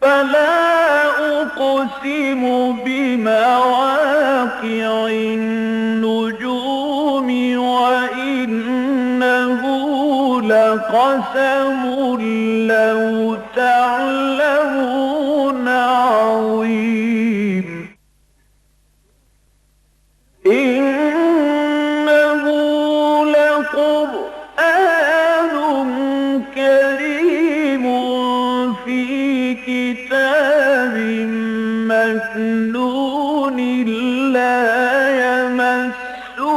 فلا أقسم بمواقع النجوم وإنه لقسم لو تعلمون عظيم إنه لقرآن كريم في كتاب مكنون لا يمسه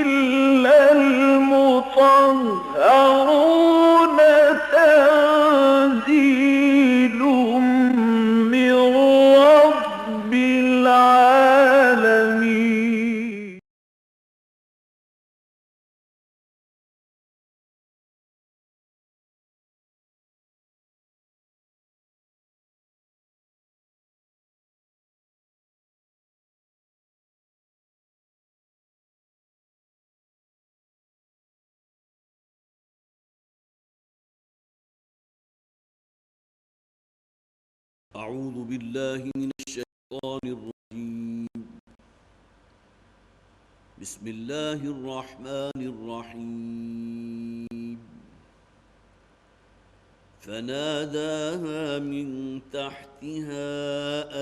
إلا المطهرون تنزيل من رب العالمين أعوذ بالله من الشيطان الرجيم. بسم الله الرحمن الرحيم. فناداها من تحتها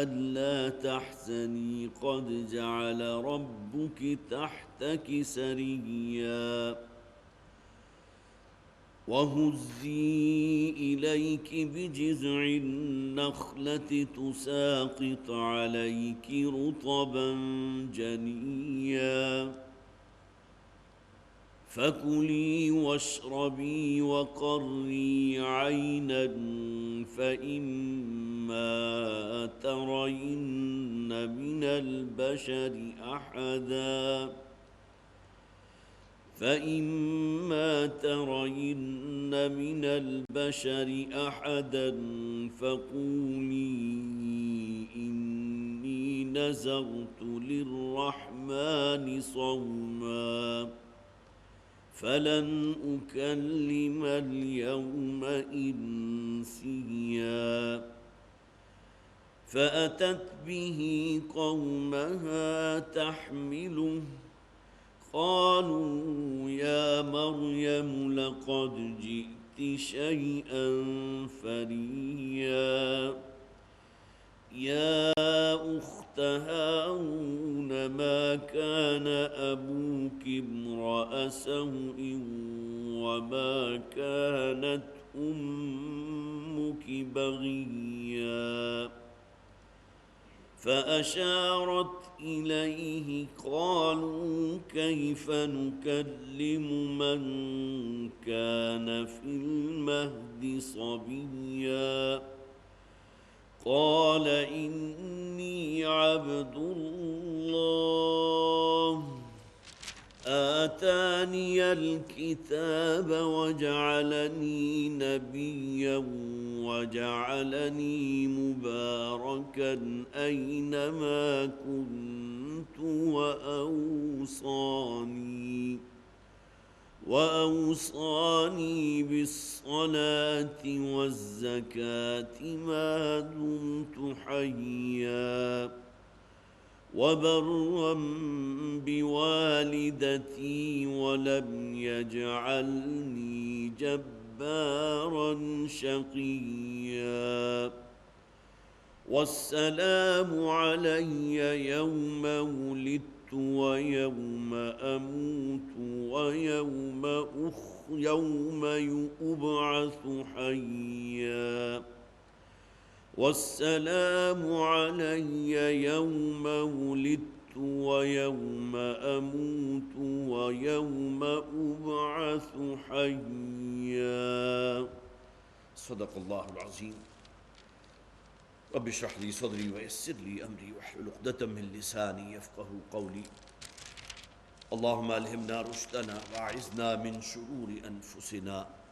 ألا تحزني قد جعل ربك تحتك سريا وهزي إليك بجذع النخلة تساقط عليك رطبا جنيا فكلي واشربي وقري عينا فإما ترين من البشر أحدا فقولي إني نذرت للرحمن صوما فلن أكلم اليوم إنسيا فأتت به قومها تحمله قالوا يا مريم لقد جئت شيئا فريا يا أخت هارون ما كان أبوك امرأ سوء وما كانت أمك بغيا فأشارت إليه قالوا كيف نكلم من كان في المهد صبيا قال إني عبد الله آتاني الكتاب وجعلني نبيا وجعلني مباركا أينما كنت وأوصاني بالصلاة والزكاة ما دمت حيا وبرا بوالدتي ولم يجعلني جبارا شقيا والسلام علي يوم ولدت ويوم أموت ويوم أبعث حيا والسلام علي يوم ولدت ويوم أموت ويوم أبعث حيا صدق الله العظيم. رب اشرح لي صدري ويسر لي أمري واحلل عقدة من لساني يفقهوا قولي. اللهم ألهمنا رشدنا وأعذنا من شرور أنفسنا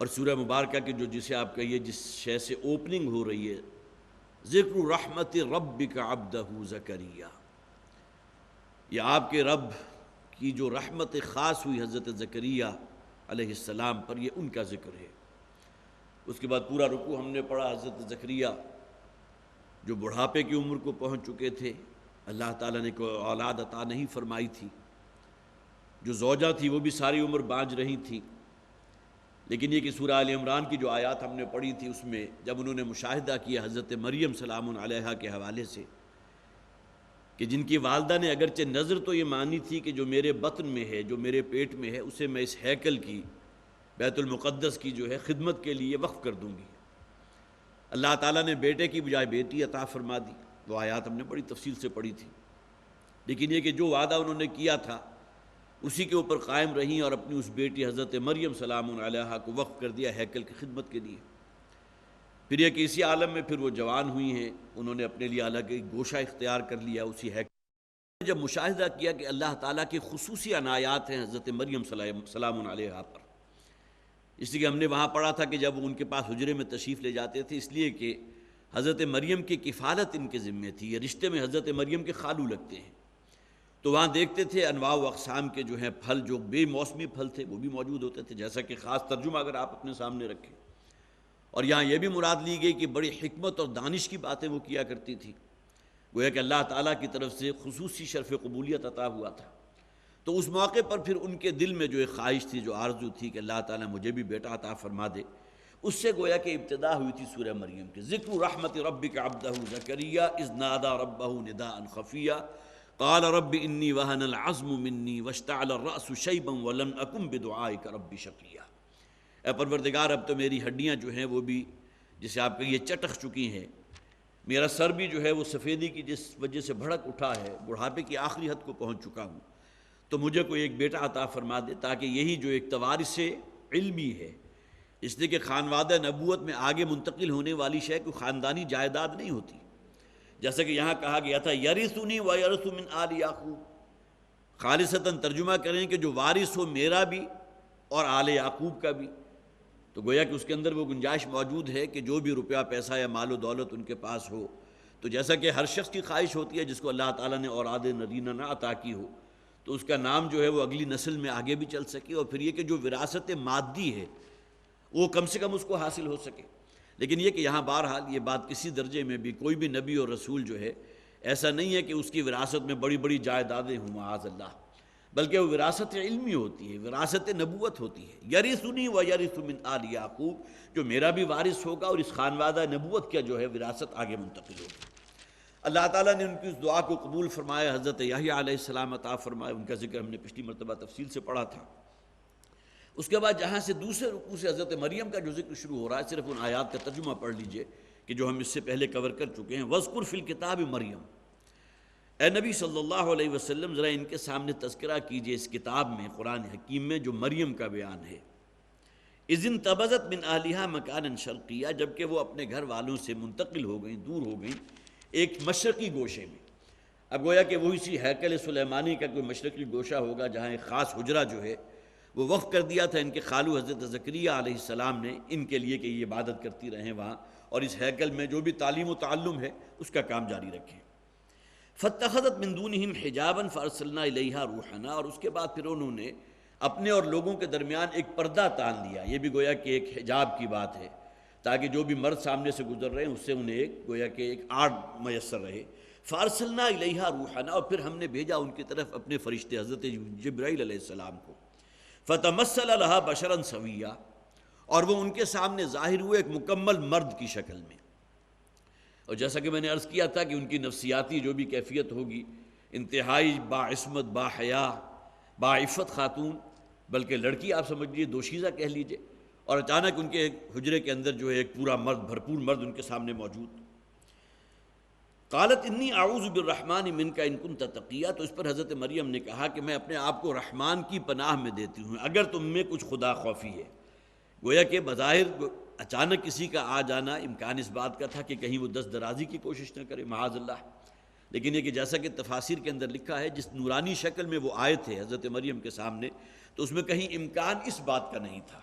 اور سورہ مبارکہ کی جو جسے آپ کہیے جس شے سے اوپننگ ہو رہی ہے، ذکر رحمت ربک عبدہ زکریا، یہ آپ کے رب کی جو رحمت خاص ہوئی حضرت زکریا علیہ السلام پر، یہ ان کا ذکر ہے۔ اس کے بعد پورا رکوع ہم نے پڑھا، حضرت زکریا جو بڑھاپے کی عمر کو پہنچ چکے تھے، اللہ تعالیٰ نے کوئی اولاد عطا نہیں فرمائی تھی، جو زوجہ تھی وہ بھی ساری عمر بانجھ رہی تھی، لیکن یہ کہ سورہ آل عمران کی جو آیات ہم نے پڑھی تھی، اس میں جب انہوں نے مشاہدہ کیا حضرت مریم سلام علیہا کے حوالے سے کہ جن کی والدہ نے اگرچہ نظر تو یہ مانی تھی کہ جو میرے بطن میں ہے، جو میرے پیٹ میں ہے، اسے میں اس ہیکل کی، بیت المقدس کی جو ہے خدمت کے لیے وقف کر دوں گی، اللہ تعالیٰ نے بیٹے کی بجائے بیٹی عطا فرما دی۔ وہ آیات ہم نے بڑی تفصیل سے پڑھی تھی، لیکن یہ کہ جو وعدہ انہوں نے کیا تھا اسی کے اوپر قائم رہیں اور اپنی اس بیٹی حضرت مریم سلام علیہا کو وقف کر دیا ہیکل کی خدمت کے لیے۔ پھر یہ کہ اسی عالم میں پھر وہ جوان ہوئی ہیں، انہوں نے اپنے لیے الگ ایک گوشہ اختیار کر لیا اسی ہیکل۔ جب مشاہدہ کیا کہ اللہ تعالیٰ کی خصوصی عنایات ہیں حضرت مریم سلام علیہا پر، اس لیے کہ ہم نے وہاں پڑھا تھا کہ جب وہ ان کے پاس حجرے میں تشریف لے جاتے تھے، اس لیے کہ حضرت مریم کی کفالت ان کے ذمے تھی، یہ رشتے میں حضرت مریم کے خالو لگتے ہیں، تو وہاں دیکھتے تھے انواع و اقسام کے جو ہیں پھل، جو بے موسمی پھل تھے وہ بھی موجود ہوتے تھے، جیسا کہ خاص ترجمہ اگر آپ اپنے سامنے رکھیں۔ اور یہاں یہ بھی مراد لی گئی کہ بڑی حکمت اور دانش کی باتیں وہ کیا کرتی تھی، گویا کہ اللہ تعالیٰ کی طرف سے خصوصی شرف قبولیت عطا ہوا تھا۔ تو اس موقع پر پھر ان کے دل میں جو ایک خواہش تھی، جو آرزو تھی کہ اللہ تعالیٰ مجھے بھی بیٹا عطا فرما دے، اس سے گویا کہ ابتدا ہوئی تھی سورہ مریم کی۔ ذکر رحمت ربک عبدہ زکریا اذ نادى ربہ نداء خفیا قال رب انی وہن العظم منی واشتعل الرأس شیبا ولم اکن بدعائک رب شقیا۔ اے پروردگار، اب تو میری ہڈیاں جو ہیں وہ بھی جسے آپ کہیے چٹخ چکی ہیں، میرا سر بھی جو ہے وہ سفیدی کی جس وجہ سے بھڑک اٹھا ہے، بڑھاپے کی آخری حد کو پہنچ چکا ہوں، تو مجھے کوئی ایک بیٹا عطا فرما دے، تاکہ یہی جو ایک توارث علمی ہے، اس لیے کہ خانوادہ نبوت میں آگے منتقل ہونے والی شے کوئی خاندانی جائیداد نہیں ہوتی، جیسا کہ یہاں کہا گیا تھا یرثنی ویرث من آل یعقوب، خالصتاً ترجمہ کریں کہ جو وارث ہو میرا بھی اور آل یعقوب کا بھی، تو گویا کہ اس کے اندر وہ گنجائش موجود ہے کہ جو بھی روپیہ پیسہ یا مال و دولت ان کے پاس ہو، تو جیسا کہ ہر شخص کی خواہش ہوتی ہے جس کو اللہ تعالیٰ نے اولاد نرینہ نہ عطا کی ہو، تو اس کا نام جو ہے وہ اگلی نسل میں آگے بھی چل سکے، اور پھر یہ کہ جو وراثت مادی ہے وہ کم سے کم اس کو حاصل ہو سکے۔ لیکن یہ کہ یہاں بہرحال یہ بات کسی درجے میں بھی کوئی بھی نبی اور رسول جو ہے ایسا نہیں ہے کہ اس کی وراثت میں بڑی بڑی جائیدادیں ہوں معاذ اللہ، بلکہ وہ وراثت علمی ہوتی ہے، وراثت نبوت ہوتی ہے۔ یرثنی ویرث من آل یعقوب، جو میرا بھی وارث ہوگا اور اس خانوادہ نبوت کا جو ہے وراثت آگے منتقل ہوگی۔ اللہ تعالیٰ نے ان کی اس دعا کو قبول فرمایا، حضرت یحییٰ علیہ السلام عطا فرمایا، ان کا ذکر ہم نے پچھلی مرتبہ تفصیل سے پڑھا تھا۔ اس کے بعد جہاں سے دوسرے رکوع سے حضرت مریم کا جو ذکر شروع ہو رہا ہے، صرف ان آیات کا ترجمہ پڑھ لیجئے کہ جو ہم اس سے پہلے کور کر چکے ہیں۔ وَاذْكُرْ فِي الْكِتَابِ مریم، اے نبی صلی اللہ علیہ وسلم ذرا ان کے سامنے تذکرہ کیجئے اس کتاب میں، قرآن حکیم میں، جو مریم کا بیان ہے۔ اِذِ انتبذت من اہلہا مکانا شرقیہ، جبکہ وہ اپنے گھر والوں سے منتقل ہو گئیں، دور ہو گئیں ایک مشرقی گوشے میں۔ اب گویا کہ وہی سی ہیکل سلیمانی کا کوئی مشرقی گوشہ ہوگا جہاں ایک خاص حجرہ جو ہے وہ وقف کر دیا تھا ان کے خالو حضرت زکریا علیہ السلام نے ان کے لیے کہ یہ عبادت کرتی رہیں وہاں، اور اس ہیکل میں جو بھی تعلیم و تعلم ہے اس کا کام جاری رکھیں۔ فاتخذت من دونہم حجابا فارسلنا الیہا روحنا، اور اس کے بعد پھر انہوں نے اپنے اور لوگوں کے درمیان ایک پردہ تان لیا۔ یہ بھی گویا کہ ایک حجاب کی بات ہے، تاکہ جو بھی مرد سامنے سے گزر رہے ہیں اس سے انہیں ایک گویا کہ ایک آڑ میسر رہے۔ فارسلنا الیہا روحنا، اور پھر ہم نے بھیجا ان کی طرف اپنے فرشتے حضرت جبرائیل علیہ السلام کو۔ فتمثل لہا بشرا سویا، اور وہ ان کے سامنے ظاہر ہوئے ایک مکمل مرد کی شکل میں۔ اور جیسا کہ میں نے عرض کیا تھا کہ ان کی نفسیاتی جو بھی کیفیت ہوگی، انتہائی باعصمت، باحیا، باعفت خاتون، بلکہ لڑکی آپ سمجھ لیجیے، دوشیزہ کہہ لیجیے، اور اچانک ان کے حجرے کے اندر جو ہے ایک پورا مرد، بھرپور مرد ان کے سامنے موجود۔ قالت انی اعوذ بالرحمن منک ان کنت تقیا، تو اس پر حضرت مریم نے کہا کہ میں اپنے آپ کو رحمان کی پناہ میں دیتی ہوں اگر تم میں کچھ خدا خوفی ہے۔ گویا کہ بظاہر اچانک کسی کا آ جانا امکان اس بات کا تھا کہ کہیں وہ دست درازی کی کوشش نہ کرے معاذ اللہ، لیکن یہ کہ جیسا کہ تفاسیر کے اندر لکھا ہے جس نورانی شکل میں وہ آئے تھے حضرت مریم کے سامنے، تو اس میں کہیں امکان اس بات کا نہیں تھا۔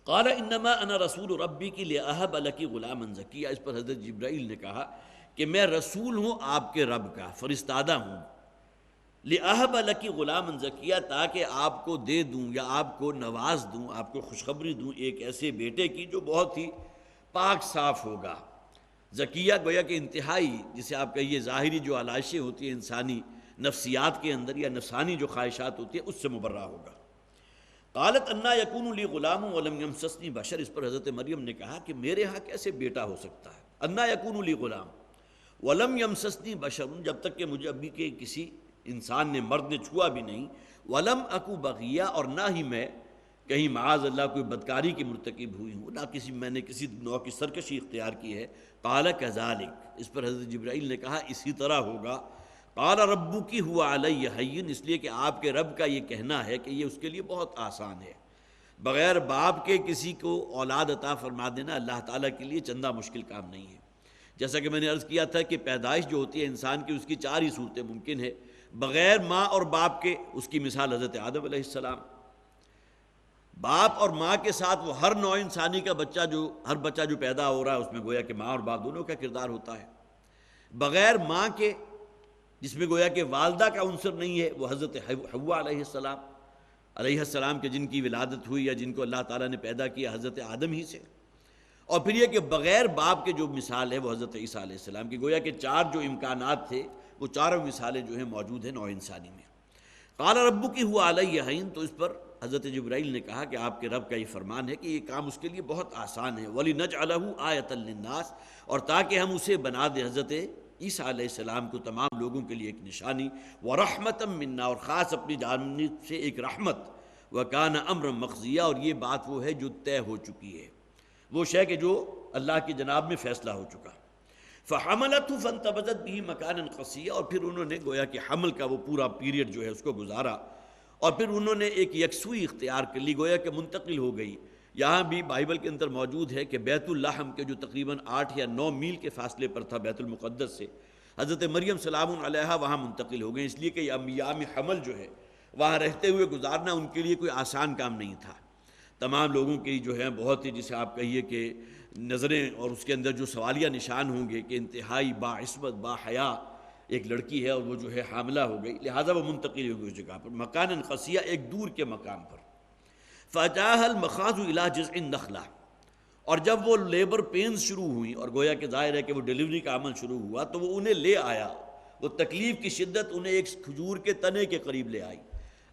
قال انما انا رسول ربی کی لأہب لک غلاما زکیہ، اس پر حضرت جبرائیل نے کہا کہ میں رسول ہوں آپ کے رب کا، فرستادہ ہوں، لأہب لک غلاما زکیہ، تاکہ آپ کو دے دوں یا آپ کو نواز دوں، آپ کو خوشخبری دوں ایک ایسے بیٹے کی جو بہت ہی پاک صاف ہوگا۔ زکیہ گویا کہ انتہائی، جسے آپ کہیے ظاہری جو علائشیں ہوتی ہیں انسانی نفسیات کے اندر یا نفسانی جو خواہشات ہوتی ہیں اس سے مبرہ ہوگا۔ قالت انا یکون لی غلام ولم یمسسنی بشر، اس پر حضرت مریم نے کہا کہ میرے ہاں کیسے بیٹا ہو سکتا ہے، انا یکون لی غلام ولم یمسسنی بشر، جب تک کہ مجھے ابھی کے کسی انسان نے، مرد نے چھوا بھی نہیں، ولم اکو بغیہ، اور نہ ہی میں کہیں معاذ اللہ کوئی بدکاری کی مرتکب ہوئی ہوں، نہ میں نے کسی نوع کی سرکشی اختیار کی ہے۔ قال کذالک، اس پر حضرت جبرائیل نے کہا اسی طرح ہوگا۔ قال ربک هو علی ہین، اس لیے کہ آپ کے رب کا یہ کہنا ہے کہ یہ اس کے لیے بہت آسان ہے، بغیر باپ کے کسی کو اولاد عطا فرما دینا اللہ تعالیٰ کے لیے چندہ مشکل کام نہیں ہے۔ جیسا کہ میں نے عرض کیا تھا کہ پیدائش جو ہوتی ہے انسان کی، اس کی 4 ہی صورتیں ممکن ہے بغیر ماں اور باپ کے۔ اس کی مثال حضرت آدم علیہ السلام، باپ اور ماں کے ساتھ وہ ہر نوع انسانی کا بچہ ہر بچہ جو پیدا ہو رہا ہے اس میں گویا کہ ماں اور باپ دونوں کا کردار ہوتا ہے۔ بغیر ماں کے، جس میں گویا کہ والدہ کا عنصر نہیں ہے، وہ حضرت حوا علیہ السلام کے جن کی ولادت ہوئی یا جن کو اللہ تعالیٰ نے پیدا کیا حضرت آدم ہی سے۔ اور پھر یہ کہ بغیر باپ کے جو مثال ہے وہ حضرت عیسیٰ علیہ السلام کی، گویا کہ 4 جو امکانات تھے وہ 4 مثالیں جو ہیں موجود ہیں نوع انسانی میں۔ قال ربک هو علی ہین، تو اس پر حضرت جبرائیل نے کہا کہ آپ کے رب کا یہ فرمان ہے کہ یہ کام اس کے لیے بہت آسان ہے، وَلِنَجْعَلَهُ آیَةً لِلنَّاسِ، اور تاکہ ہم اسے بنا دیں حضرت عیسیٰ علیہ السلام کو تمام لوگوں کے لیے ایک نشانی، وَرَحْمَةً مِنَّا، اور خاص اپنی جانب سے ایک رحمت، وَكَانَ أَمْرًا مَقْضِيًّا، اور یہ بات وہ ہے جو طے ہو چکی ہے، وہ شے کہ جو اللہ کی جناب میں فیصلہ ہو چکا۔ فَحَمَلَتْهُ فَانْتَبَذَتْ بِهِ مَكَانًا قَصِيًّا، اور پھر انہوں نے گویا کہ حمل کا وہ پورا پیریڈ جو ہے اس کو گزارا، اور پھر انہوں نے ایک یکسوئی اختیار کر لی، گویا کہ منتقل ہو گئی۔ یہاں بھی بائبل کے اندر موجود ہے کہ بیت اللحم کے جو تقریباً 8 یا 9 میل کے فاصلے پر تھا بیت المقدس سے، حضرت مریم سلام علیہا وہاں منتقل ہو گئیں، اس لیے کہ یہ ایام حمل جو ہے وہاں رہتے ہوئے گزارنا ان کے لیے کوئی آسان کام نہیں تھا۔ تمام لوگوں کی جو ہے بہت ہی، جسے آپ کہیے کہ نظریں، اور اس کے اندر جو سوالیہ نشان ہوں گے کہ انتہائی باعصمت باحیا ایک لڑکی ہے اور وہ جو ہے حاملہ ہو گئی، لہٰذا وہ منتقل ہو گئی اس جگہ پر، مکاناً قصیہ، ایک دور کے مقام پر۔ فَجَاءَ الْمَخَاضُ إِلَىٰ جِذْعِ النَّخْلَةِ، اور جب وہ لیبر پینز شروع ہوئیں، اور گویا کہ ظاہر ہے کہ وہ ڈیلیوری کا عمل شروع ہوا، تو وہ انہیں لے آیا، وہ تکلیف کی شدت انہیں ایک کھجور کے تنے کے قریب لے آئی۔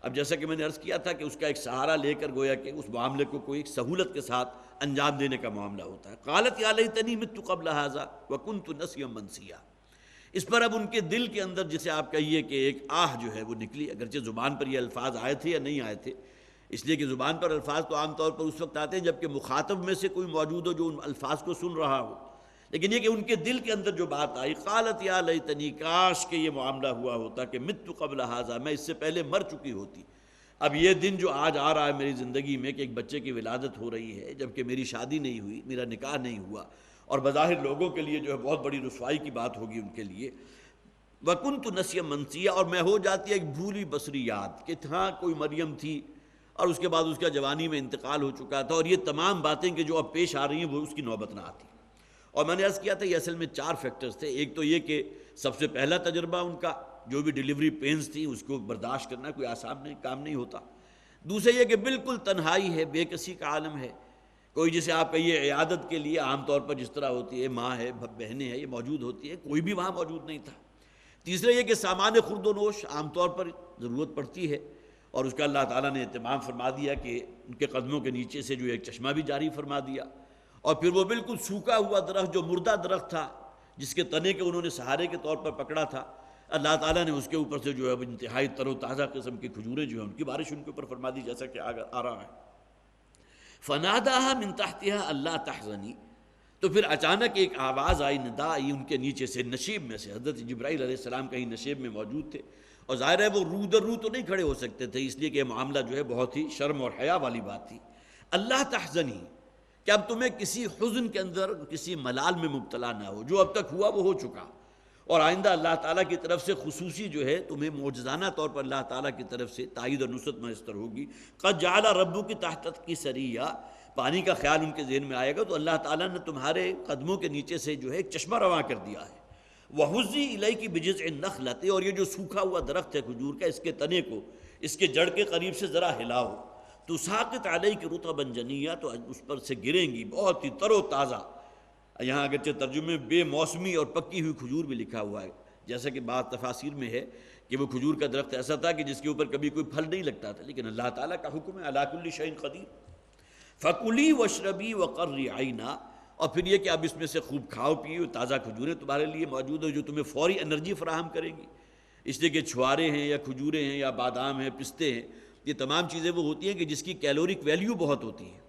اب جیسا کہ میں نے عرض کیا تھا کہ اس کا ایک سہارا لے کر گویا کہ اس معاملے کو کوئی ایک سہولت کے ساتھ انجام دینے کا معاملہ ہوتا ہے۔ قالت یا لیتنی مت قبل ھذا وکنت نسیا منسیا، اس پر اب ان کے دل کے اندر، جسے آپ کہیے کہ ایک آہ جو ہے وہ نکلی، اگرچہ زبان پر یہ الفاظ آئے تھے یا نہیں آئے تھے، اس لیے کہ زبان پر الفاظ تو عام طور پر اس وقت آتے ہیں جب کہ مخاطب میں سے کوئی موجود ہو جو ان الفاظ کو سن رہا ہو، لیکن یہ کہ ان کے دل کے اندر جو بات آئی، قالت یا لیتنی، کاش کہ یہ معاملہ ہوا ہوتا کہ مت قبل ھذا، میں اس سے پہلے مر چکی ہوتی۔ اب یہ دن جو آج آ رہا ہے میری زندگی میں کہ ایک بچے کی ولادت ہو رہی ہے، جبکہ میری شادی نہیں ہوئی، میرا نکاح نہیں ہوا، اور بظاہر لوگوں کے لیے جو ہے بہت بڑی رسوائی کی بات ہوگی ان کے لیے۔ وَكُنْتُ نَسْيًا مَنْسِيًّا، اور میں ہو جاتی ہے ایک بھولی بصری یاد کہ ہاں کوئی مریم تھی اور اس کے بعد اس کا جوانی میں انتقال ہو چکا تھا، اور یہ تمام باتیں کہ جو اب پیش آ رہی ہیں وہ اس کی نوبت نہ آتی۔ اور میں نے عرض کیا تھا یہ اصل میں 4 فیکٹرز تھے۔ ایک تو یہ کہ سب سے پہلا تجربہ ان کا جو بھی ڈیلیوری پینز تھی اس کو برداشت کرنا کوئی آسان کام نہیں ہوتا۔ دوسرے یہ کہ بالکل تنہائی ہے، بے کسی کا عالم ہے، کوئی جسے آپ کہیے عیادت کے لیے عام طور پر جس طرح ہوتی ہے، ماں ہے، بہنیں ہیں، یہ موجود ہوتی ہے، کوئی بھی وہاں موجود نہیں تھا۔ تیسرا یہ کہ سامان خورد و نوش عام طور پر ضرورت پڑتی ہے، اور اس کا اللہ تعالیٰ نے اہتمام فرما دیا کہ ان کے قدموں کے نیچے سے جو ایک چشمہ بھی جاری فرما دیا، اور پھر وہ بالکل سوکھا ہوا درخت جو مردہ درخت تھا جس کے تنے کے انہوں نے سہارے کے طور پر پکڑا تھا، اللہ تعالیٰ نے اس کے اوپر سے جو ہے انتہائی تر و تازہ قسم کی کھجوریں جو ہیں ان کی بارش ان کے اوپر فرما دی، جیسا کہ آ رہا ہے۔ فناداها من تحتها اللہ تحزنی، تو پھر اچانک ایک آواز آئی، ندا آئی ان کے نیچے سے، نشیب میں سے۔ حضرت جبرائیل علیہ السلام کہیں نشیب میں موجود تھے، اور ظاہر ہے وہ رو در رو تو نہیں کھڑے ہو سکتے تھے، اس لیے کہ یہ معاملہ جو ہے بہت ہی شرم اور حیا والی بات تھی۔ اللہ تحزنی، کہ اب تمہیں کسی حزن کے اندر، کسی ملال میں مبتلا نہ ہو، جو اب تک ہوا وہ ہو چکا، اور آئندہ اللہ تعالیٰ کی طرف سے خصوصی جو ہے تمہیں معجزانہ طور پر اللہ تعالیٰ کی طرف سے تائید اور نصرت میسر ہوگی۔ قد جعل ربک تحتک سریہ، پانی کا خیال ان کے ذہن میں آئے گا تو اللہ تعالیٰ نے تمہارے قدموں کے نیچے سے جو ہے ایک چشمہ رواں کر دیا ہے۔ وَحُزِّي إِلَيْكِ بِجِذْعِ النَّخْلَةِ، اور یہ جو سوکھا ہوا درخت ہے کھجور کا، اس کے تنے کو اس کے جڑ کے قریب سے ذرا ہلاؤ، تُسَاقِطْ عَلَيْكِ رُطَبًا جَنِيًّا، تو اس پر سے گریں گی بہت ہی تر و تازہ۔ یہاں اگرچہ ترجمے میں بے موسمی اور پکی ہوئی کھجور بھی لکھا ہوا ہے، جیسا کہ بعض تفاسیر میں ہے کہ وہ کھجور کا درخت ایسا تھا کہ جس کے اوپر کبھی کوئی پھل نہیں لگتا تھا، لیکن اللہ تعالیٰ کا حکم ہے عَلَىٰ كُلِّ شَيْءٍ قَدِيرٌ۔ فَكُلِي وَاشْرَبِي وَقَرِّي عَيْنًا، اور پھر یہ کہ اب اس میں سے خوب کھاؤ پیو، تازہ کھجوریں تمہارے لیے موجود ہیں جو تمہیں فوری انرجی فراہم کریں گی، اس لیے کہ چھوارے ہیں یا کھجوریں ہیں یا بادام ہیں، پستے ہیں، یہ تمام چیزیں وہ ہوتی ہیں کہ جس کی کیلورک ویلیو بہت ہوتی ہے،